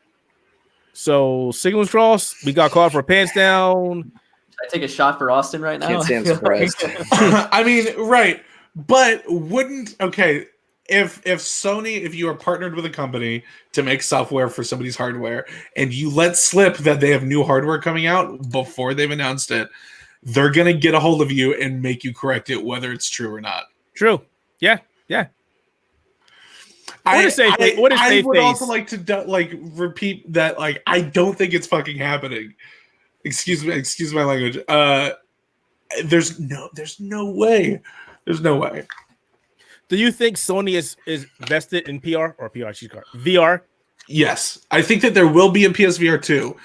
So signals crossed. We got caught for pants down. I take a shot for Austin right now. Can't stand surprised. I mean, right. But if Sony, if you are partnered with a company to make software for somebody's hardware and you let slip that they have new hardware coming out before they've announced it, they're going to get a hold of you and make you correct it, whether it's true or not. True. Yeah. I would also like to repeat that I don't think it's fucking happening. Excuse my language. There's no way. There's no way. Do you think Sony is vested in VR? Yes. I think that there will be a PSVR 2,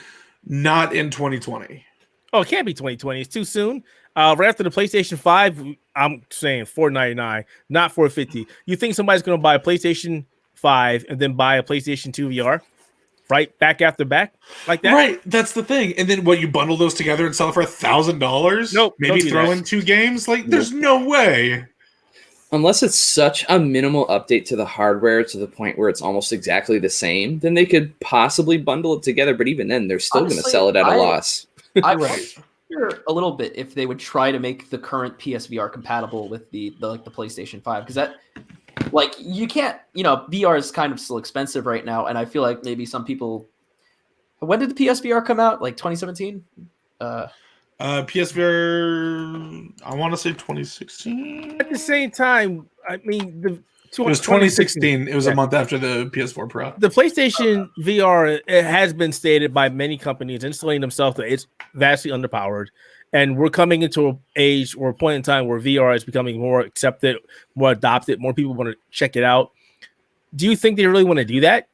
not in 2020. Oh, it can't be 2020. It's too soon. right after the PlayStation 5, I'm saying $499, not $450. You think somebody's going to buy a PlayStation 5 and then buy a PlayStation 2 VR? Right, back after back, like that. Right, that's the thing. And then what? You bundle those together and sell it for $1,000? Nope. Maybe throw in 2 games. Like, there's no way. Unless it's such a minimal update to the hardware to the point where it's almost exactly the same, then they could possibly bundle it together. But even then, they're still going to sell it at a loss. I wonder a little bit if they would try to make the current PSVR compatible with the PlayStation 5, because that, like, you can't, VR is kind of still expensive right now, and I feel like maybe some people. When did the PSVR come out? Like 2017? PSVR, I want to say 2016. At the same time, I mean, it was 2016. It was a month after the PS4 Pro. The PlayStation VR, it has been stated by many companies insulating themselves that it's vastly underpowered. And we're coming into an age or a point in time where VR is becoming more accepted, more adopted, more people want to check it out. Do you think they really want to do that?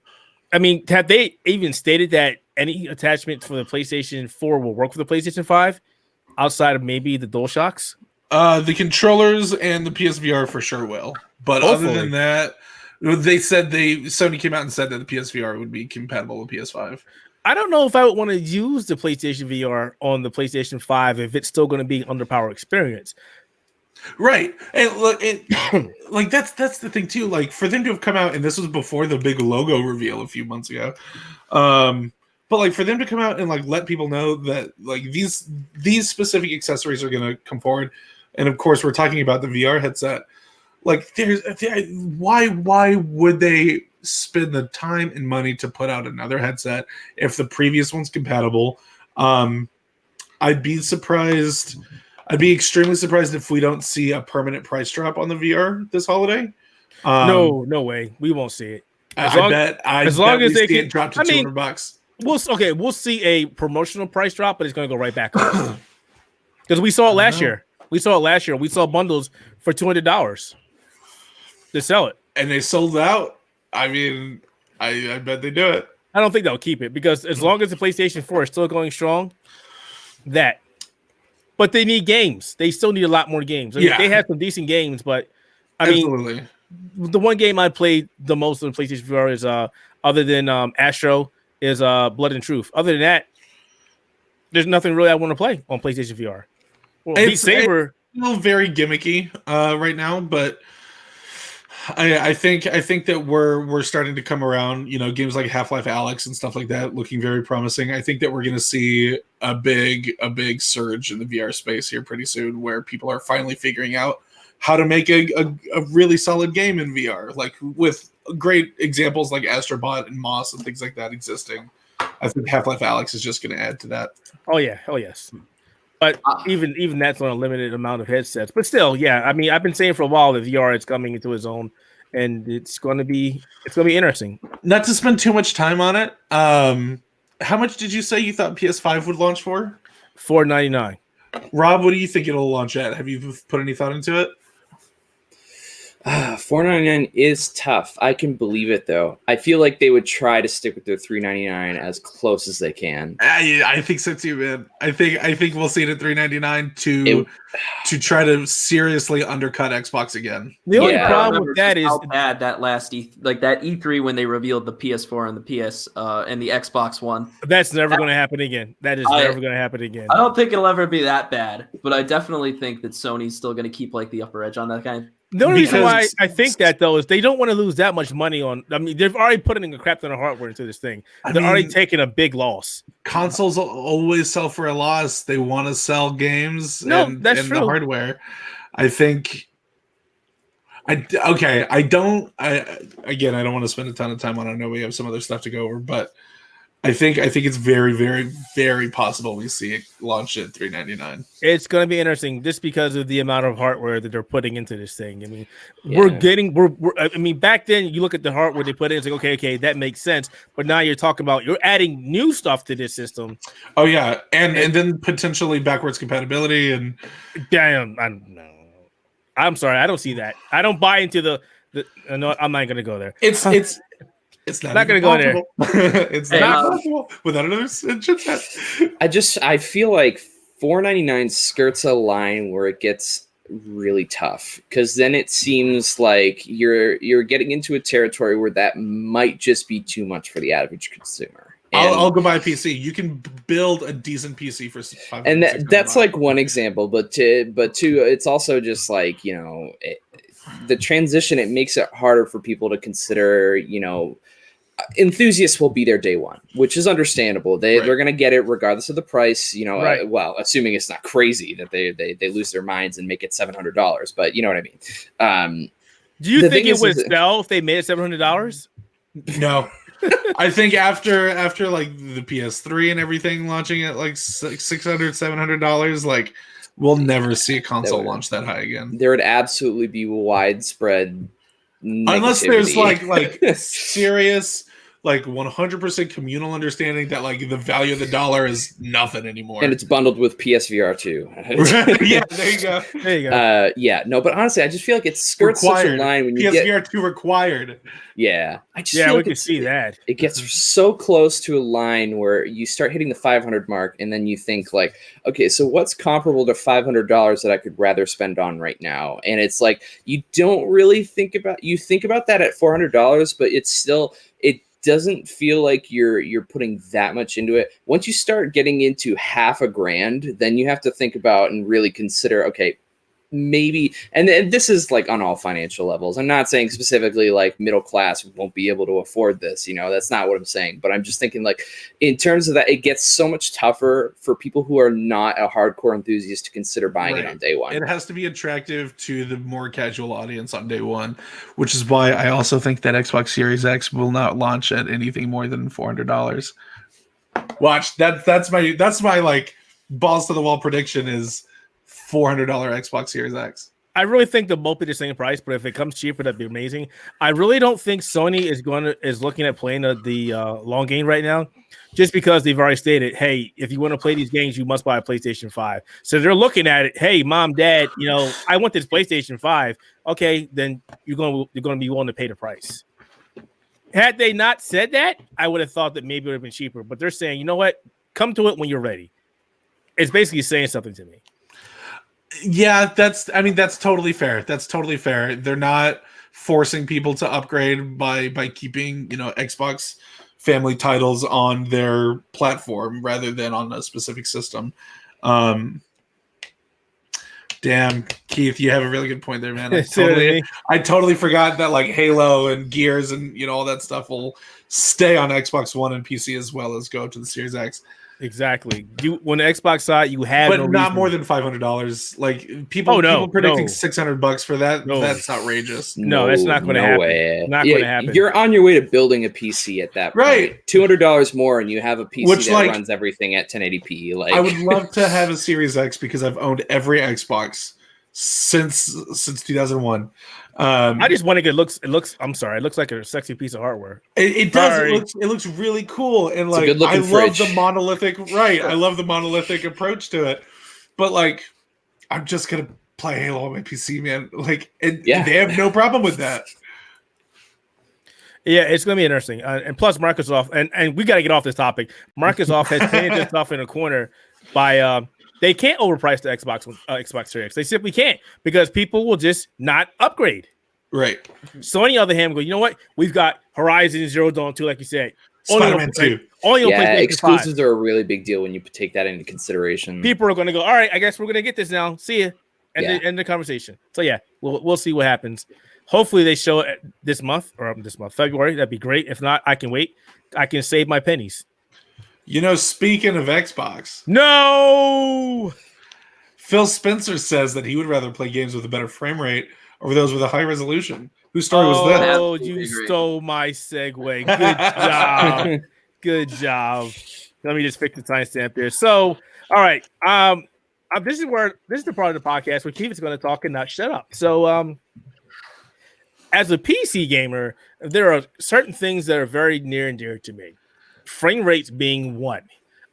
I mean, have they even stated that any attachment for the PlayStation 4 will work for the PlayStation 5 outside of maybe the DualShocks? The controllers and the PSVR for sure will. But Hopefully. Other than that, Sony came out and said that the PSVR would be compatible with PS5. I don't know if I would want to use the PlayStation VR on the PlayStation 5 if it's still going to be an underpowered experience. Right. And look, like that's the thing too. Like, for them to have come out, and this was before the big logo reveal a few months ago. But like, for them to come out and like let people know that like these specific accessories are going to come forward, and of course we're talking about the VR headset. Like, why would they spend the time and money to put out another headset if the previous one's compatible? I'd be surprised. I'd be extremely surprised if we don't see a permanent price drop on the VR this holiday. No way, we won't see it. As long as they can drop to $200. We'll see a promotional price drop, but it's going to go right back up. Because we saw it last year. We saw bundles for $200 to sell it, and they sold out. I mean, I bet they do it. I don't think they'll keep it, because as long as the PlayStation 4 is still going strong, but they need games. They still need a lot more games. I mean, they have some decent games, but I mean, the one game I played the most on the PlayStation VR is other than Astro is Blood and Truth. Other than that, there's nothing really I want to play on PlayStation VR. Well, Beat Saber, it's still very gimmicky right now, but I think that we're starting to come around. Games like Half-Life Alyx and stuff like that looking very promising. I think that we're going to see a big surge in the VR space here pretty soon, where people are finally figuring out how to make a really solid game in VR, like with great examples like Astrobot and Moss and things like that existing. I think Half-Life Alyx is just going to add to that. Oh yes. But even that's on a limited amount of headsets. But still, I mean, I've been saying for a while that VR is coming into its own, and it's going to be interesting. Not to spend too much time on it. How much did you say you thought PS5 would launch for? $499. Rob, what do you think it'll launch at? Have you put any thought into it? $499 is tough. I can believe it though. I feel like they would try to stick with their $399 as close as they can. I think so too, man. I think we'll see it at $399 to try to seriously undercut Xbox again. The only problem with that is how bad that last that E3 when they revealed the PS4 and the PS and the Xbox One. That's never going to happen again. That is never going to happen again. I don't think it'll ever be that bad, but I definitely think that Sony's still going to keep like the upper edge on that kind of. The only reason why I think that, though, is they don't want to lose that much money on. I mean, they've already put in a crap ton of hardware into this thing. They're already taking a big loss. Consoles always sell for a loss. They want to sell games and that's true. The hardware. I think. I don't want to spend a ton of time on it. I know we have some other stuff to go over, but I think it's very, very, very possible we see it launch at $399. It's going to be interesting just because of the amount of hardware that they're putting into this thing. I mean, we're back then you look at the hardware they put in, it's like, okay, that makes sense. But now you're talking about you're adding new stuff to this system. Oh yeah, and then potentially backwards compatibility and damn, I'm sorry, I don't see that. I don't buy into the no, I'm not going to go there. It's not going to go there. It's not possible without another chipset. I feel like $4.99 skirts a line where it gets really tough, because then it seems like you're getting into a territory where that might just be too much for the average consumer. I'll go buy a PC. You can build a decent PC for $500. And that's like one example, but two, it's also just like, the transition, it makes it harder for people to consider, enthusiasts will be there day one, which is understandable. They're going to get it regardless of the price, Right. Well, assuming it's not crazy that they lose their minds and make it $700, but you know what I mean? Do you think it would sell if they made it $700? No. I think after like the PS3 and everything launching at like $600-$700, like we'll never see a console launch that high again. There would absolutely be widespread negativity. Unless there's like serious, like 100% communal understanding that like the value of the dollar is nothing anymore, and it's bundled with PSVR too. Yeah, there you go. There you go. Yeah, no, but honestly, I just feel like it skirts such a line when you PSVR 2 required. Yeah, we can see that it gets so close to a line where you start hitting the 500 mark, and then you think like, okay, so what's comparable to $500 that I could rather spend on right now? And it's like you don't really think about that at $400, but it's still it doesn't feel like you're putting that much into it. Once you start getting into $500,000, then you have to think about and really consider, okay, maybe, and this is like on all financial levels. I'm not saying specifically like middle class won't be able to afford this, that's not what I'm saying, but I'm just thinking like in terms of that, it gets so much tougher for people who are not a hardcore enthusiast to consider buying it on day one. It has to be attractive to the more casual audience on day one, which is why I also think that Xbox Series X will not launch at anything more than $400. Watch that's my like balls to the wall prediction is $400 Xbox Series X. I really think they'll both be the same price, but if it comes cheaper, that'd be amazing. I really don't think Sony is looking at playing the long game right now, just because they've already stated, hey, if you want to play these games, you must buy a PlayStation 5. So they're looking at it, hey, mom, dad, I want this PlayStation 5. Okay, then you're going to be willing to pay the price. Had they not said that, I would have thought that maybe it would have been cheaper. But they're saying, you know what? Come to it when you're ready. It's basically saying something to me. Yeah, that's totally fair. That's totally fair. They're not forcing people to upgrade by keeping, Xbox family titles on their platform rather than on a specific system. Damn, Keith, you have a really good point there, man. I totally forgot that like Halo and Gears and all that stuff will stay on Xbox One and PC as well as go to the Series X. Exactly. When the Xbox side, you have, but not more than $500. Like people predicting $600 for that. No. That's outrageous. No, that's not going to happen. Way. Not going to happen. You're on your way to building a PC at that point. Right. $200 more, and you have a PC that runs everything at 1080p. Like I would love to have a Series X because I've owned every Xbox since 2001. I just want to get it looks like a sexy piece of hardware. It does. It looks really cool, and like I love the monolithic. Right, I love the monolithic approach to it. But like, I'm just gonna play Halo on my PC, man. Like, they have no problem with that. Yeah, it's gonna be interesting. And plus, Microsoft and we got to get off this topic. Microsoft has painted itself in a corner by they can't overprice the Xbox Series X. They simply can't because people will just not upgrade. Right. Sony, on the other hand, go, you know what? We've got Horizon Zero Dawn 2, like you said. Spider-Man 2. Exclusives are a really big deal when you take that into consideration. People are going to go, all right, I guess we're going to get this now. See ya. End the conversation. So, yeah, we'll see what happens. Hopefully they show it this month, February. That'd be great. If not, I can wait. I can save my pennies. Speaking of Xbox. No! Phil Spencer says that he would rather play games with a better frame rate over those with a high resolution. Whose story was that? Oh, you stole my segue. Good job. Good job. Let me just fix the timestamp there. So, all right. This is the part of the podcast where Keith is going to talk and not shut up. So, as a PC gamer, there are certain things that are very near and dear to me. Frame rates being one.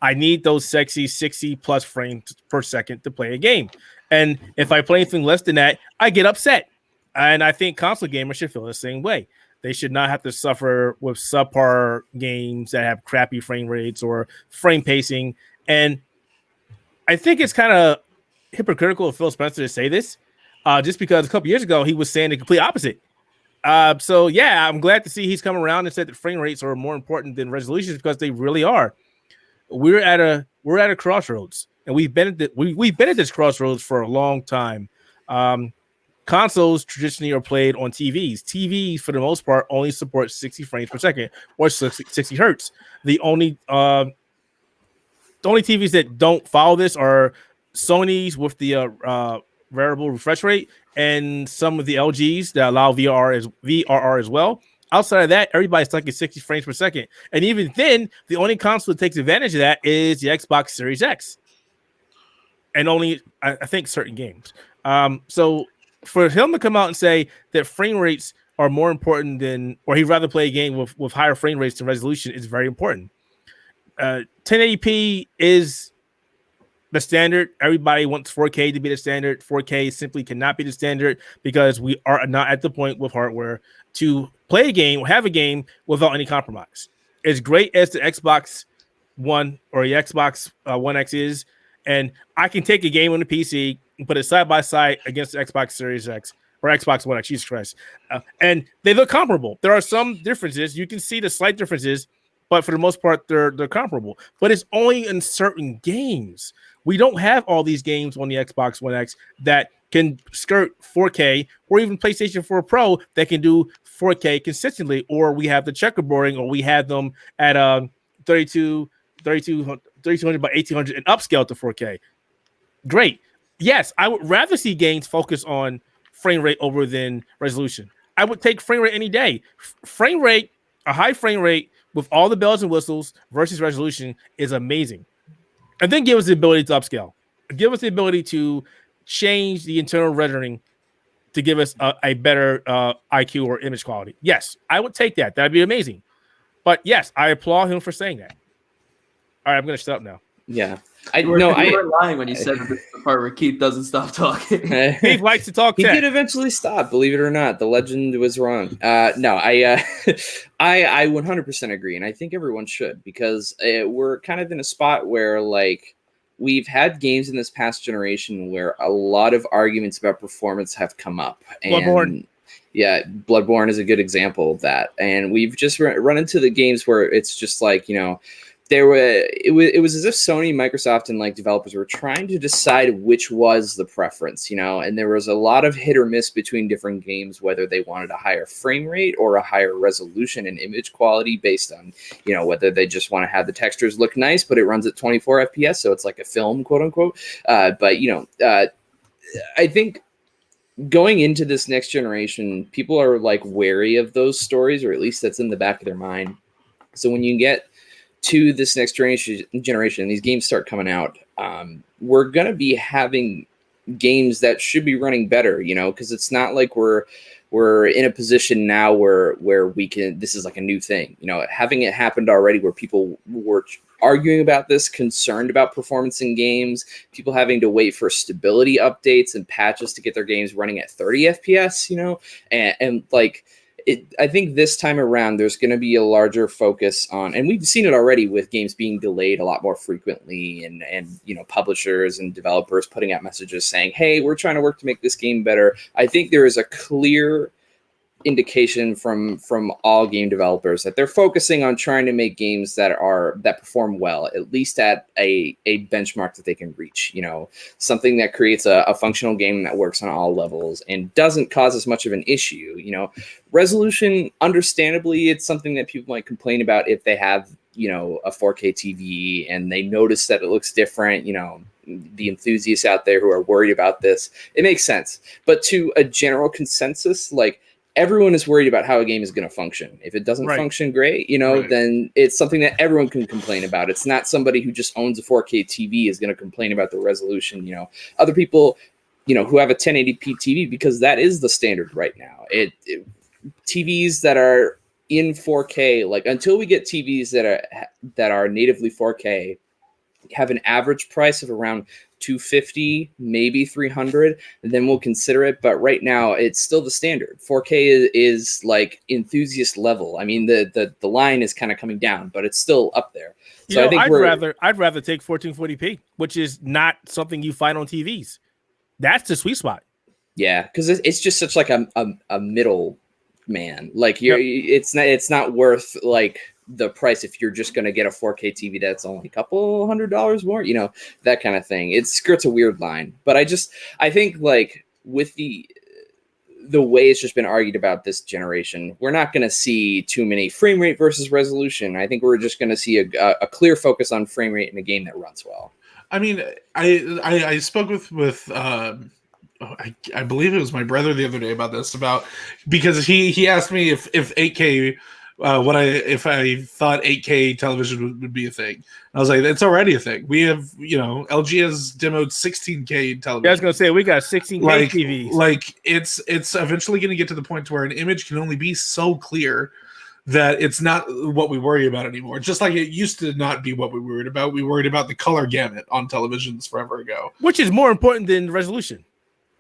I need those sexy 60 plus frames per second to play a game. And if I play anything less than that, I get upset. And I think console gamers should feel the same way. They should not have to suffer with subpar games that have crappy frame rates or frame pacing. And I think it's kind of hypocritical of Phil Spencer to say this, just because a couple years ago he was saying the complete opposite. So yeah, I'm glad to see he's come around and said that frame rates are more important than resolutions because they really are. We're at a crossroads, and we've been at this crossroads for a long time. Consoles traditionally are played on TVs. TVs, for the most part, only support 60 frames per second or 60 hertz. The only TVs that don't follow this are Sony's with the variable refresh rate, and some of the LGs that allow VRR as well. Outside of that, everybody's stuck at 60 frames per second. And even then, the only console that takes advantage of that is the Xbox Series X. And only, I think, certain games. So for him to come out and say that frame rates are more important than, or he'd rather play a game with higher frame rates than resolution is very important. 1080p is the standard. Everybody wants 4K to be the standard. 4K simply cannot be the standard because we are not at the point with hardware to play a game, have a game without any compromise. As great as the Xbox One or the Xbox One X is, and I can take a game on the PC and put it side by side against the Xbox Series X or Xbox One X, Jesus Christ, and they look comparable. There are some differences. You can see the slight differences, but for the most part, they're comparable. But it's only in certain games. We don't have all these games on the Xbox One X that can skirt 4K, or even PlayStation 4 Pro that can do 4K consistently, or we have the checkerboarding, or we have them at 3200 by 1800 and upscale to 4K. Great. Yes, I would rather see games focus on frame rate over than resolution. I would take frame rate any day. Frame rate, a high frame rate with all the bells and whistles versus resolution is amazing. And then give us the ability to upscale. Give us the ability to change the internal rendering to give us a better IQ or image quality. Yes, I would take that. That'd be amazing. But yes, I applaud him for saying that. All right, I'm going to shut up now. Yeah. You were lying when you said the part where Keith doesn't stop talking. Keith likes to talk. He did eventually stop, believe it or not. The legend was wrong. No, I 100% agree, and I think everyone should, because we're kind of in a spot where, like, we've had games in this past generation where a lot of arguments about performance have come up. Bloodborne. Yeah, Bloodborne is a good example of that. And we've just run into the games where it's just like, you know, it was as if Sony, Microsoft, and like developers were trying to decide which was the preference, you know, and there was a lot of hit or miss between different games, whether they wanted a higher frame rate or a higher resolution and image quality based on, you know, whether they just want to have the textures look nice, but it runs at 24 FPS, so it's like a film, quote unquote. But, you know, I think going into this next generation, people are like wary of those stories, or at least that's in the back of their mind. So when you get to this next generation, these games start coming out, we're going to be having games that should be running better, you know, because it's not like we're in a position now where we can, this is like a new thing, you know, having it happened already where people were arguing about this, concerned about performance in games, people having to wait for stability updates and patches to get their games running at 30 FPS, you know, and like, I think this time around, there's going to be a larger focus on, and we've seen it already with games being delayed a lot more frequently, and you know, publishers and developers putting out messages saying, hey, we're trying to work to make this game better. I think there is a clear indication from all game developers that they're focusing on trying to make games that perform well, at least at a benchmark that they can reach, you know, something that creates a functional game that works on all levels and doesn't cause as much of an issue. You know, resolution, understandably, it's something that people might complain about if they have, you know, a 4K TV and they notice that it looks different, you know, the enthusiasts out there who are worried about this, it makes sense. But to a general consensus, like, everyone is worried about how a game is going to function. If it doesn't function great, you know, then it's something that everyone can complain about. It's not somebody who just owns a 4K TV is going to complain about the resolution. You know, other people, you know, who have a 1080p TV, because that is the standard right now. TVs that are in 4K, like until we get TVs that are natively 4K, have an average price of around $250, maybe $300, then we'll consider it. But right now, it's still the standard. 4K is like enthusiast level. I mean, the line is kind of coming down, but it's still up there. So I think I'd rather take 1440p, which is not something you find on TVs. That's the sweet spot. Yeah, because it's just such like a middle man. Like it's not worth like the price if you're just going to get a 4K TV that's only a couple $100 more, you know, that kind of thing. It skirts a weird line. But I think like with the way it's just been argued about this generation, we're not going to see too many frame rate versus resolution. I think we're just going to see a clear focus on frame rate in a game that runs well. I mean, I spoke with I believe it was my brother the other day about this, because he asked me if 8K if I thought 8K television would be a thing. I was like, it's already a thing. We have, LG has demoed 16K television. I was gonna say we got 16K TVs. Like it's eventually going to get to the point where an image can only be so clear that it's not what we worry about anymore. Just like it used to not be what we worried about. We worried about the color gamut on televisions forever ago, which is more important than resolution.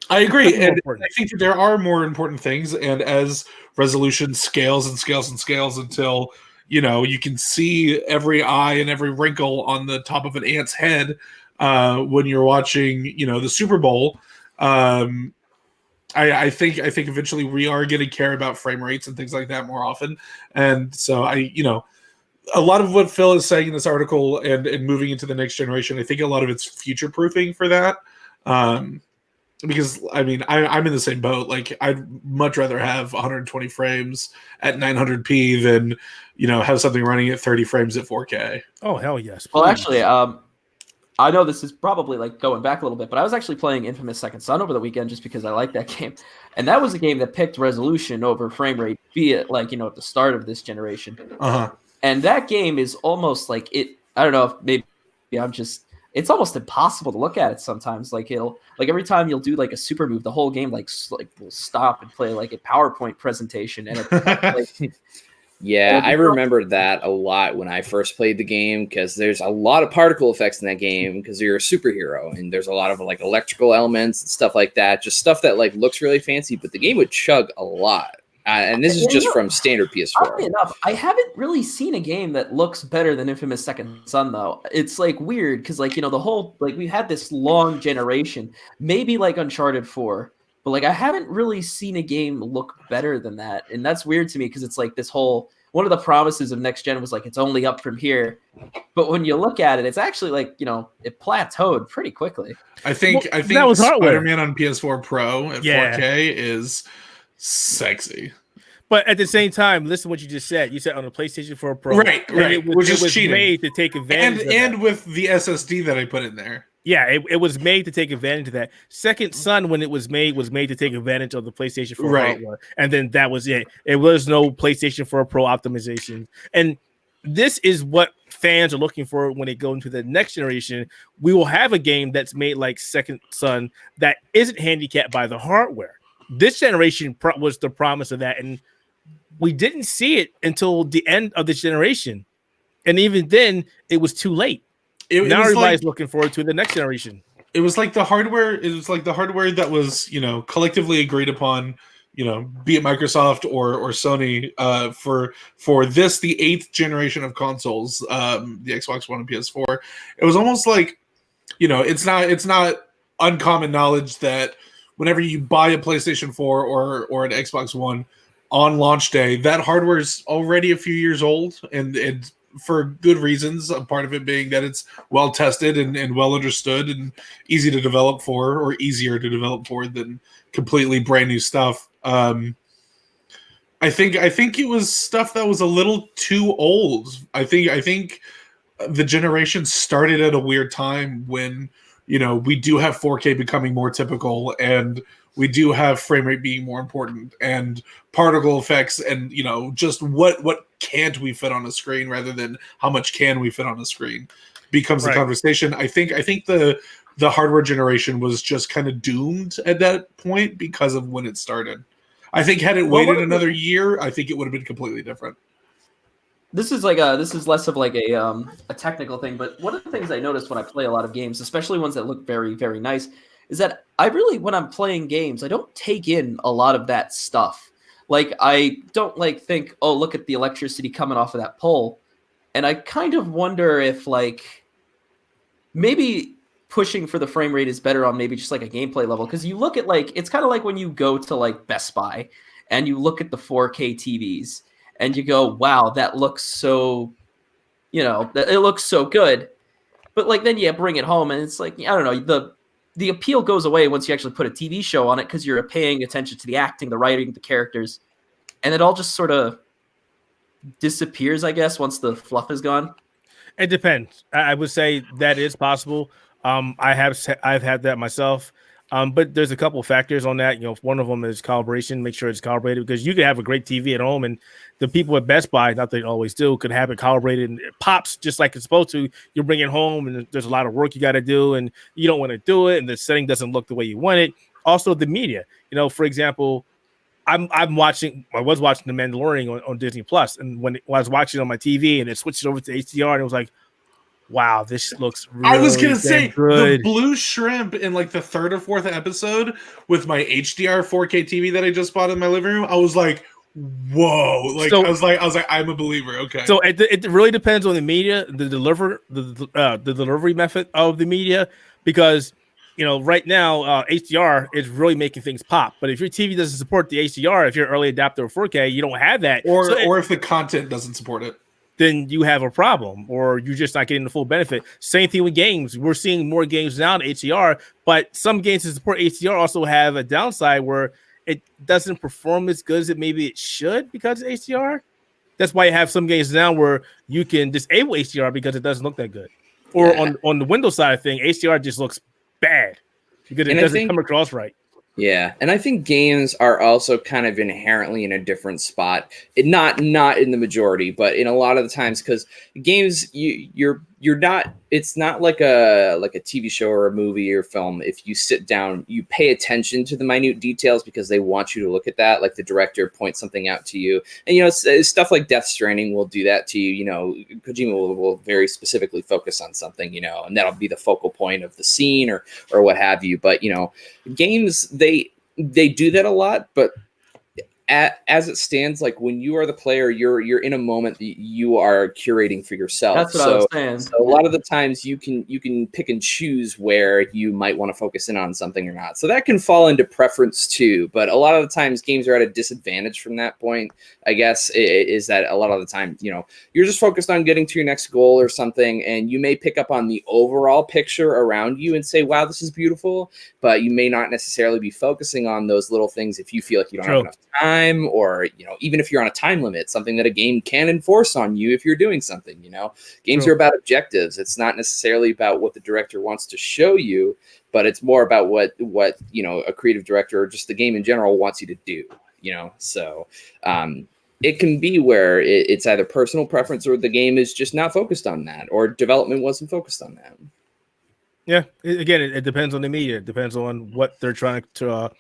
I agree, and I think that there are more important things, and as resolution scales and scales and scales until, you can see every eye and every wrinkle on the top of an ant's head when you're watching, the Super Bowl, I think eventually we are going to care about frame rates and things like that more often, and so a lot of what Phil is saying in this article and moving into the next generation, I think a lot of it's future-proofing for that. Because I mean, I'm in the same boat. Like, I'd much rather have 120 frames at 900p than, have something running at 30 frames at 4K. Oh, hell yes. Well, actually, I know this is probably like going back a little bit, but I was actually playing Infamous Second Son over the weekend just because I like that game. And that was a game that picked resolution over frame rate, be it like, at the start of this generation. Uh-huh. And that game is almost like I don't know if maybe it's almost impossible to look at it sometimes. Like every time you'll do like a super move, the whole game like will stop and play like a PowerPoint presentation. And yeah, I remember that a lot when I first played the game, because there's a lot of particle effects in that game because you're a superhero, and there's a lot of like electrical elements and stuff like that. Just stuff that like looks really fancy, but the game would chug a lot. And this is just from standard PS4. Oddly enough, I haven't really seen a game that looks better than Infamous Second Son, though. It's like weird because, like, the whole we had this long generation, maybe like Uncharted 4, but like I haven't really seen a game look better than that, and that's weird to me because it's like this whole one of the promises of next gen was like it's only up from here, but when you look at it, it's actually like it plateaued pretty quickly. I think that was Spider-Man on PS4 Pro at 4K is sexy. But at the same time, listen to what you just said. You said on the PlayStation 4 Pro. Right. Which is cheating. Made to take advantage of that. And with the SSD that I put in there. Yeah, it was made to take advantage of that. Second Son, when it was made to take advantage of the PlayStation 4 hardware. And then that was it. It was no PlayStation 4 Pro optimization. And this is what fans are looking for when they go into the next generation. We will have a game that's made like Second Son that isn't handicapped by the hardware. This generation was the promise of that, and we didn't see it until the end of this generation, and even then, it was too late. Now everybody's looking forward to the next generation. It was like the hardware. It was like the hardware that was, collectively agreed upon, be it Microsoft or Sony, for this, the 8th generation of consoles, the Xbox One and PS4. It was almost like, it's not uncommon knowledge that whenever you buy a PlayStation 4 or an Xbox One on launch day, that hardware is already a few years old, and for good reasons. A part of it being that it's well tested and well understood and easy to develop for, or easier to develop for than completely brand new stuff. I think it was stuff that was a little too old. I think the generation started at a weird time when we do have 4K becoming more typical, and we do have frame rate being more important, and particle effects, and just what can't we fit on a screen rather than how much can we fit on a screen becomes the conversation. I think the hardware generation was just kind of doomed at that point because of when it started. I think had it waited another year, I think it would have been completely different. this is less of like a technical thing, but one of the things I noticed when I play a lot of games, especially ones that look very, very nice, is that I really, when I'm playing games, I don't take in a lot of that stuff. Like, I don't like think, oh, look at the electricity coming off of that pole. And I kind of wonder if like maybe pushing for the frame rate is better on maybe just like a gameplay level. Because you look at like, it's kind of like when you go to like Best Buy and you look at the 4K TVs and you go, wow, that looks so, it looks so good. But like then you bring it home and it's like, I don't know, the appeal goes away once you actually put a TV show on it because you're paying attention to the acting, the writing, the characters, and it all just sort of disappears, I guess, once the fluff is gone. It depends. I would say that is possible. I've had that myself. But there's a couple of factors on that. One of them is calibration. Make sure it's calibrated because you can have a great TV at home, and the people at Best Buy, not they always do, could have it calibrated and it pops just like it's supposed to. You bring it home, and there's a lot of work you got to do, and you don't want to do it, and the setting doesn't look the way you want it. Also, the media. For example, I was watching The Mandalorian on Disney Plus, and when I was watching it on my TV, and it switched over to HDR, and it was like, wow, this looks really I was gonna say good. The blue shrimp in like the third or fourth episode with my HDR 4K TV that I just bought in my living room. I was like, whoa! Like I was like, I'm a believer. Okay. So it really depends on the media, the delivery method of the media, because right now HDR is really making things pop. But if your TV doesn't support the HDR, if you're early adapter of 4K, you don't have that, or if the content doesn't support it, then you have a problem, or you're just not getting the full benefit. Same thing with games. We're seeing more games now in HDR, but some games that support HDR also have a downside where it doesn't perform as good as maybe it should because of HDR. That's why you have some games now where you can disable HDR because it doesn't look that good. Or on the Windows side of thing, HDR just looks bad because it doesn't come across right. Yeah, and I think games are also kind of inherently in a different spot. Not in the majority, but in a lot of the times, because games you're not. It's not like a TV show or a movie or film. If you sit down, you pay attention to the minute details because they want you to look at that. Like the director points something out to you, and stuff like Death Stranding will do that to you. Kojima will very specifically focus on something, and that'll be the focal point of the scene or what have you. But games they do that a lot, but as it stands, like when you are the player, you're in a moment that you are curating for yourself. That's what I was saying. So a lot of the times you can pick and choose where you might want to focus in on something or not. So that can fall into preference too. But a lot of the times games are at a disadvantage from that point. I guess is that a lot of the time, you're just focused on getting to your next goal or something, and you may pick up on the overall picture around you and say, wow, this is beautiful, but you may not necessarily be focusing on those little things if you feel like you don't have enough time. Or even if you're on a time limit, something that a game can enforce on you if you're doing something. Games are about objectives. It's not necessarily about what the director wants to show you, but it's more about what a creative director or just the game in general wants you to do. So it can be where it's either personal preference or the game is just not focused on that, or development wasn't focused on that. Yeah, it depends on the media. It depends on what they're trying to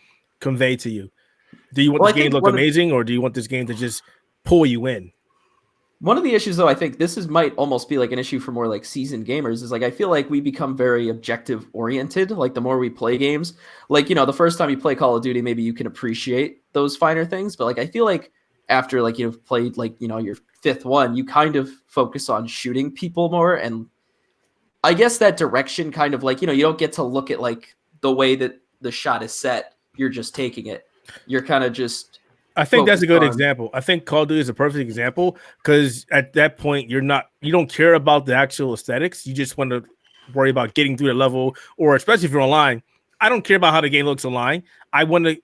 convey to you. Do you want this game to look amazing, or do you want this game to just pull you in? One of the issues, though, I think this might almost be like an issue for more like seasoned gamers, is like I feel like we become very objective oriented. Like the more we play games, like the first time you play Call of Duty, maybe you can appreciate those finer things. But like I feel like after like you've played like your fifth one, you kind of focus on shooting people more, and I guess that direction kind of like you don't get to look at like the way that the shot is set. You're just taking it. You're kind of just. I think that's a good example. I think Call of Duty is a perfect example because at that point you don't care about the actual aesthetics. You just want to worry about getting through the level, or especially if you're online. I don't care about how the game looks online. I want to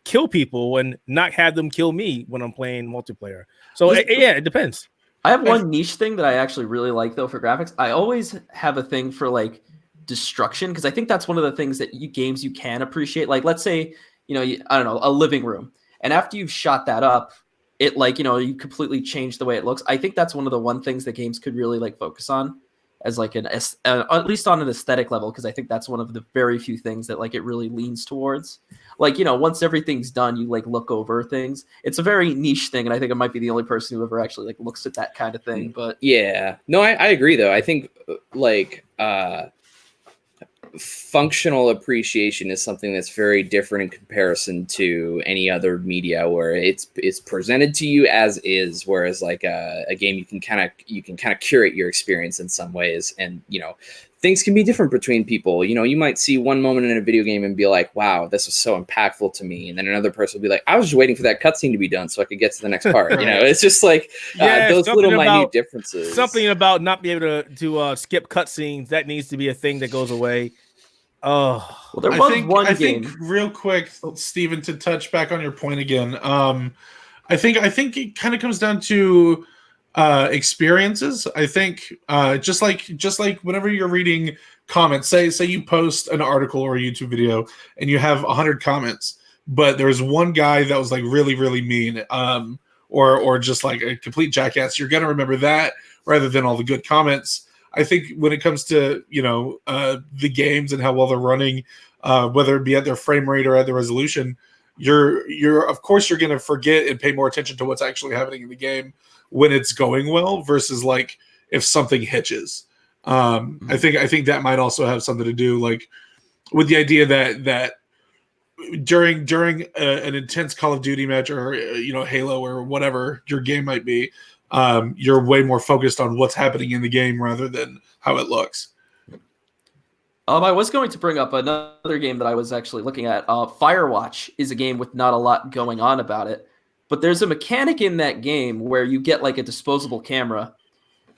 kill people and not have them kill me when I'm playing multiplayer. So it depends. I have one niche thing that I actually really like though for graphics. I always have a thing for like destruction because I think that's one of the things that games you can appreciate. Like let's say. I don't know, a living room. And after you've shot that up, it like, you completely change the way it looks. I think that's one thing that games could really like focus on. as like at least on an aesthetic level, because I think that's one of the very few things that like it really leans towards. Like, you know, once everything's done, you like look over things. It's a very niche thing, and I think I might be the only person who ever actually like looks at that kind of thing. But yeah, no, I agree though. I think like functional appreciation is something that's very different in comparison to any other media, where it's presented to you as is, whereas like a game you can kind of curate your experience in some ways, and you know, things can be different between people. You know, you might see one moment in a video game and be like, wow, this was so impactful to me, and then another person will be like, I was just waiting for that cutscene to be done so I could get to the next part. You know, it's just like those little minute differences. Something about not being able to skip cutscenes, that needs to be a thing that goes away. Oh, well, there was one game. I think real quick, Steven, to touch back on your point again. I think it kind of comes down to experiences. I think just like whenever you're reading comments, say you post an article or a YouTube video and you have 100 comments, but there's one guy that was like really, really mean, or just like a complete jackass. You're gonna remember that rather than all the good comments. I think when it comes to, you know, the games and how well they're running, whether it be at their frame rate or at the resolution, you're of course you're going to forget and pay more attention to what's actually happening in the game when it's going well versus like if something hitches. I think that might also have something to do like with the idea that during an intense Call of Duty match or you know, Halo or whatever your game might be, you're way more focused on what's happening in the game rather than how it looks. I was going to bring up another game that I was actually looking at. Firewatch is a game with not a lot going on about it, but there's a mechanic in that game where you get like a disposable camera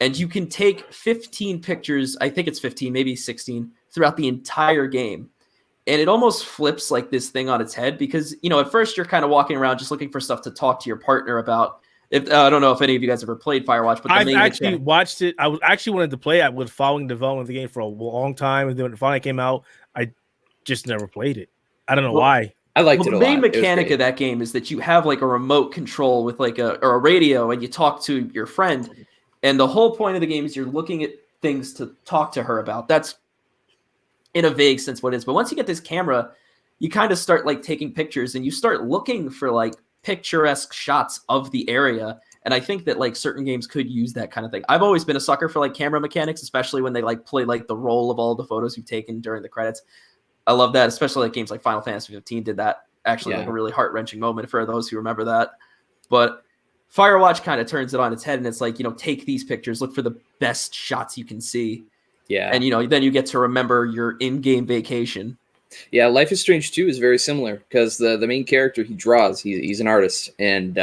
and you can take 15 pictures, I think it's 15, maybe 16, throughout the entire game. And it almost flips like this thing on its head because, you know, at first you're kind of walking around just looking for stuff to talk to your partner about. I don't know if any of you guys ever played Firewatch, but I've actually watched it. I was actually wanted to play it. I was following the development of the game for a long time, and then when it finally came out, I just never played it. I don't know why. I liked it a lot. The main mechanic of that game is that you have like a remote control with like a radio, and you talk to your friend. And the whole point of the game is you're looking at things to talk to her about. That's in a vague sense what it is. But once you get this camera, you kind of start like taking pictures, and you start looking for like picturesque shots of the area. And I think that like certain games could use that kind of thing. I've always been a sucker for like camera mechanics, especially when they like play like the roll of all the photos you've taken during the credits. I love that, especially like games like Final Fantasy 15 did that. Actually, like a really heart-wrenching moment for those who remember that. But Firewatch kind of turns it on its head, and it's like, you know, take these pictures, look for the best shots you can see. Yeah. And, you know, then you get to remember your in-game vacation. Yeah, Life is Strange 2 is very similar because the main character, he draws. He's an artist, and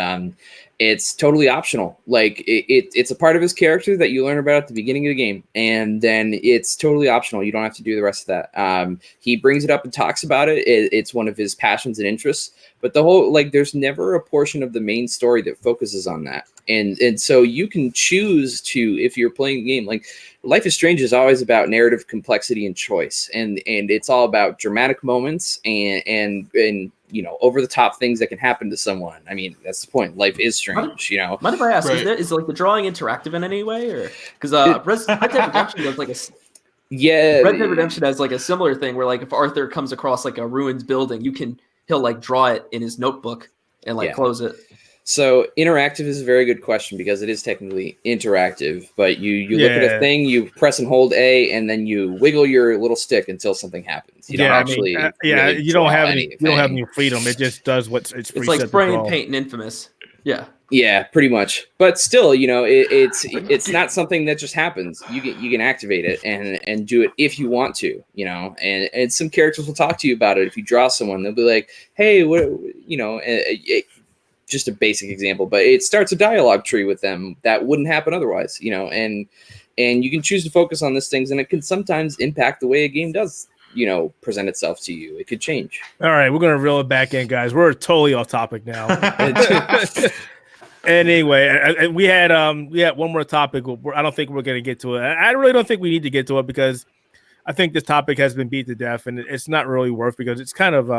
it's totally optional. Like it's a part of his character that you learn about at the beginning of the game, and then it's totally optional. You don't have to do the rest of that. He brings it up and talks about it. It's one of his passions and interests. But the whole, like, there's never a portion of the main story that focuses on that. And so you can choose to, if you're playing the game, like Life is Strange is always about narrative complexity and choice. And it's all about dramatic moments and you know, over the top things that can happen to someone. I mean, that's the point. Life is strange, you know. Mind if I ask, is like the drawing interactive in any way? Or because Red Dead Redemption does like a Red Dead Redemption has like a similar thing where like if Arthur comes across like a ruined building, he'll like draw it in his notebook and like close it. So interactive is a very good question because it is technically interactive, but you look at a thing, you press and hold A, and then you wiggle your little stick until something happens. You don't actually, you don't have any freedom. It just does what's it's like spraying and paint in Infamous. Yeah, pretty much. But still, you know, it's not something that just happens. You can activate it and do it if you want to, you know. And some characters will talk to you about it. If you draw someone, they'll be like, "Hey, what?" You know. Just a basic example, but it starts a dialogue tree with them that wouldn't happen otherwise, you know, and you can choose to focus on these things, and it can sometimes impact the way a game does, you know, present itself to you. It could change. All right, we're gonna reel it back in, guys. We're totally off topic now. Anyway, we had one more topic. I don't think we're gonna get to it. I really don't think we need to get to it because I think this topic has been beat to death, and it's not really worth because it's kind of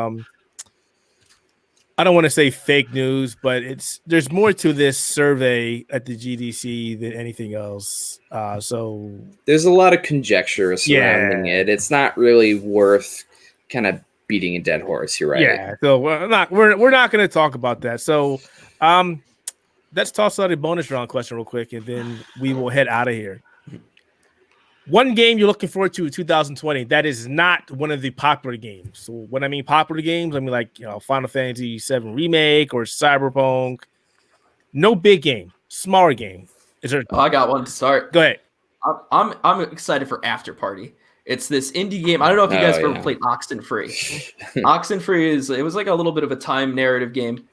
I don't want to say fake news, but there's more to this survey at the GDC than anything else. So there's a lot of conjecture surrounding it. It's not really worth kind of beating a dead horse. You're right. Yeah. So we're not going to talk about that. So let's toss out a bonus round question real quick, and then we will head out of here. One game you're looking forward to in 2020 that is not one of the popular games. So when I mean popular games, I mean like Final Fantasy VII Remake or Cyberpunk. No big game, smaller game. Is there? I got one to start. Go ahead. I'm excited for After Party. It's this indie game. I don't know if you guys have ever played Oxenfree. Oxenfree it was like a little bit of a time narrative game.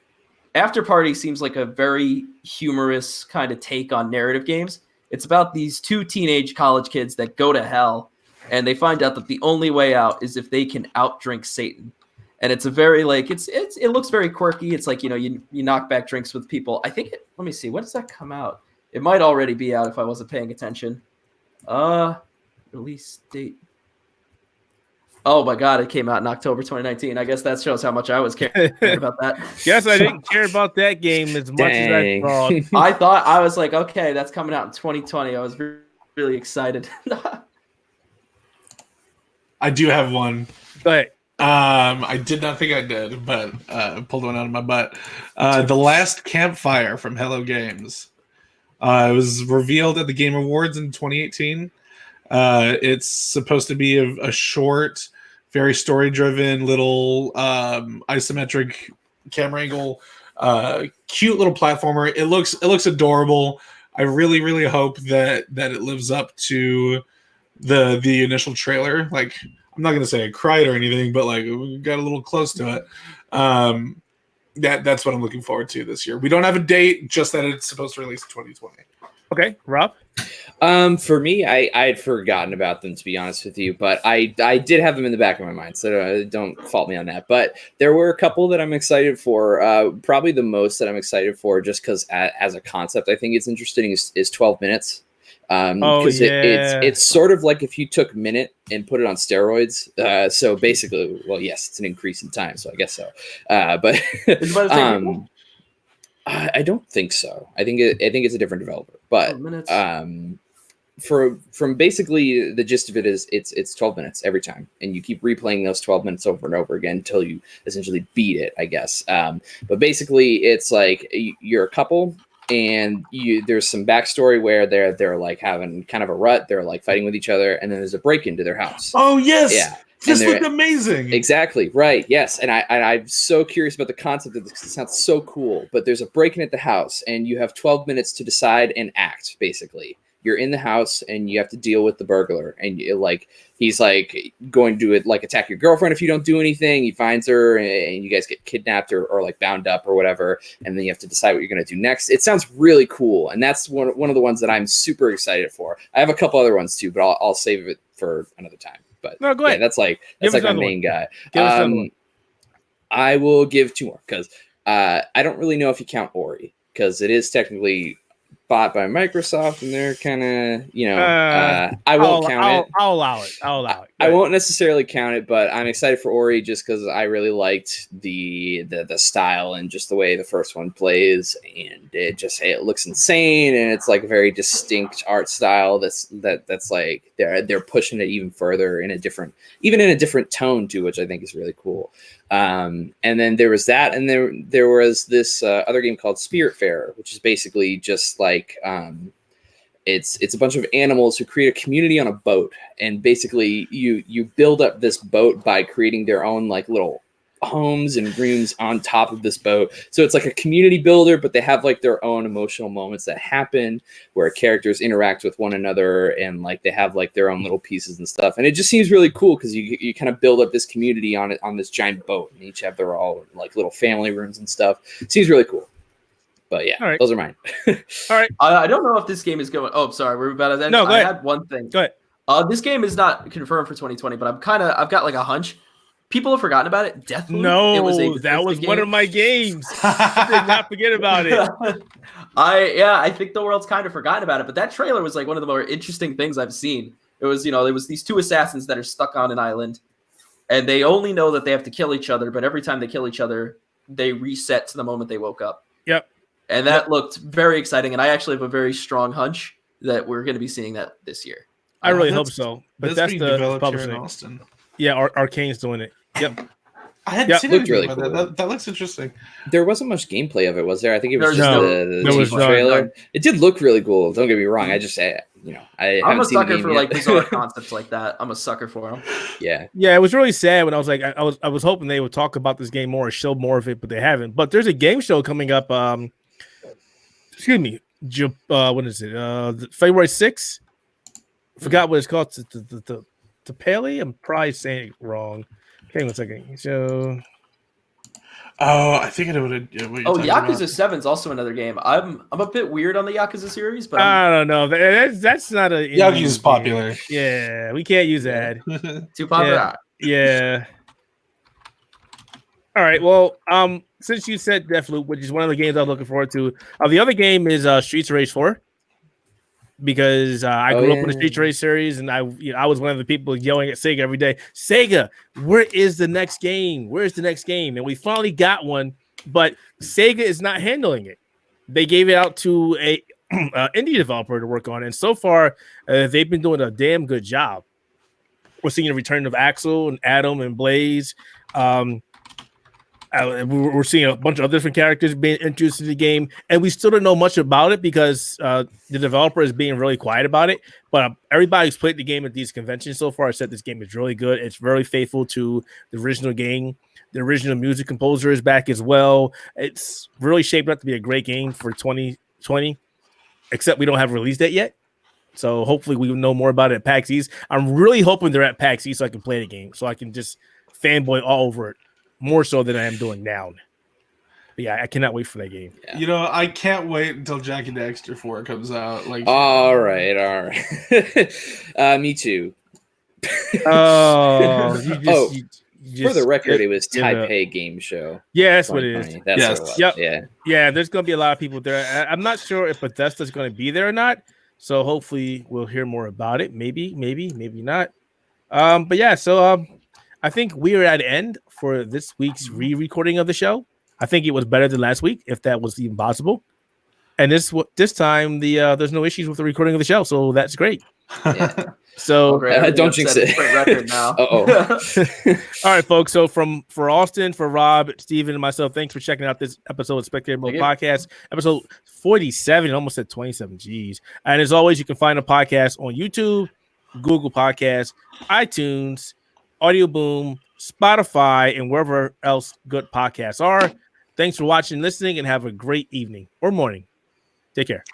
After Party seems like a very humorous kind of take on narrative games. It's about these two teenage college kids that go to hell, and they find out that the only way out is if they can outdrink Satan. And it's a very it looks very quirky. It's like you knock back drinks with people. I think let me see, when does that come out? It might already be out if I wasn't paying attention. Release date. Oh my God, it came out in October 2019. I guess that shows how much I was caring about that. Guess I didn't care about that game as much as I thought. I was like, okay, that's coming out in 2020. I was really excited. I do have one. Go ahead. I did not think I did, but pulled one out of my butt. The Last Campfire from Hello Games. It was revealed at the Game Awards in 2018. It's supposed to be a short, very story-driven little isometric camera angle, cute little platformer. It looks adorable. I really, really hope that it lives up to the initial trailer. Like, I'm not gonna say I cried or anything, but like we got a little close to it. That's what I'm looking forward to this year. We don't have a date, just that it's supposed to release in 2020. Okay, Rob. For me, I had forgotten about them, to be honest with you, but I did have them in the back of my mind, so don't fault me on that. But there were a couple that I'm excited for. Probably the most that I'm excited for, just because as a concept, I think it's interesting, is 12 minutes. It's sort of like if you took Minute and put it on steroids. So basically, well, yes, it's an increase in time, so I guess so. But I don't think so. I think it's a different developer. But from basically the gist of it is it's 12 minutes every time, and you keep replaying those 12 minutes over and over again until you essentially beat it, I guess. But basically, it's like you're a couple. And there's some backstory where they're like having kind of a rut. They're like fighting with each other, and then there's a break into their house. Oh yes, yeah, this looked amazing. Exactly right. Yes, and I'm so curious about the concept of this because it sounds so cool. But there's a break in at the house, and you have 12 minutes to decide and act. Basically, you're in the house, and you have to deal with the burglar, and he's like going to attack your girlfriend if you don't do anything. He finds her, and you guys get kidnapped or like bound up or whatever, and then you have to decide what you're going to do next. It sounds really cool, and that's one of the ones that I'm super excited for. I have a couple other ones too, but I'll save it for another time. But no, go ahead. Yeah, that's like my main guy. I will give two more because I don't really know if you count Ori, because it is technically bought by Microsoft, and they're kind of, I won't count it. I'll allow it. I won't necessarily count it, but I'm excited for Ori just because I really liked the style and just the way the first one plays, and it looks insane, and it's like a very distinct art style that's like they're pushing it even further in a different tone too, which I think is really cool. And then there was that, and there was this other game called Spiritfarer, which is basically just like it's a bunch of animals who create a community on a boat, and basically you build up this boat by creating their own like little homes and rooms on top of this boat. So it's like a community builder, but they have like their own emotional moments that happen where characters interact with one another, and like they have like their own little pieces and stuff. And it just seems really cool because you kind of build up this community on this giant boat, and each have their all like little family rooms and stuff. It seems really cool. But yeah, right. Those are mine. All right. I don't know if this game is going. Oh, sorry, we're about to end. No, go ahead. I had one thing. Go ahead. This game is not confirmed for 2020, but I've got like a hunch. People have forgotten about it. Deathloop. No, that was one of my games. I did not forget about it. I think the world's kind of forgotten about it. But that trailer was like one of the more interesting things I've seen. It was, there was these two assassins that are stuck on an island, and they only know that they have to kill each other. But every time they kill each other, they reset to the moment they woke up. Yep. And that looked very exciting. And I actually have a very strong hunch that we're going to be seeing that this year. I really hope so. But that's being the developed here in publishing. Austin. Yeah, Arcane's doing it. Yep. I hadn't seen looked anything really about cool. that looks interesting. There wasn't much gameplay of it, was there? I think it was just the there was trailer. none. It did look really cool. Don't get me wrong. I just say, I I'm haven't a seen the sucker game for yet. like bizarre concepts like that. I'm a sucker for them. Yeah. Yeah, it was really sad when I was like, I was hoping they would talk about this game more or show more of it, but they haven't. But there's a game show coming up. Excuse me. What is it? February 6th. Forgot what it's called. The Paley. I'm probably saying it wrong. Okay, 1 second. So. Oh, I think it would have. Yakuza 7 is also another game. I'm a bit weird on the Yakuza series, but I don't know. That's not a Yakuza's popular. Yeah, we can't use that. too popular. Yeah. All right. Well, since you said Deathloop, which is one of the games I'm looking forward to, the other game is Streets of Rage 4. Because I grew up in the Streets Rage series, and I was one of the people yelling at Sega every day, Sega, where is the next game? Where's the next game? And we finally got one, but Sega is not handling it. They gave it out to a indie developer to work on, and so far they've been doing a damn good job. We're seeing a return of Axel and Adam and Blaze. We're seeing a bunch of other different characters being introduced to the game, and we still don't know much about it because the developer is being really quiet about it. But everybody who's played the game at these conventions so far said this game is really good. It's very faithful to the original game. The original music composer is back as well. It's really shaped up to be a great game for 2020, except we don't have a release date yet. So hopefully we will know more about it at PAX East. I'm really hoping they're at PAX East so I can play the game, so I can just fanboy all over it. More so than I am doing now. But yeah, I cannot wait for that game. Yeah. I can't wait until Jack and Daxter 4 comes out. Like, all right. Me too. Oh, for the record, it was Taipei Game Show. Yeah, that's what it is. That's yes. what it was. Yep. Yeah, there's going to be a lot of people there. I'm not sure if Bethesda's going to be there or not. So hopefully we'll hear more about it. Maybe not. But yeah, so I think we are at an end for this week's re-recording of the show. I think it was better than last week, if that was even possible. And this time, there's no issues with the recording of the show, so that's great. Yeah. So don't jinx it. Record now. All right, folks. So for Austin, for Rob, Steven, and myself, thanks for checking out this episode of Spectator Mode Podcast, episode 47. Almost at 27. Jeez. And as always, you can find a podcast on YouTube, Google Podcasts, iTunes, Audio Boom, Spotify, and wherever else good podcasts are. Thanks for watching, listening, and have a great evening or morning. Take care.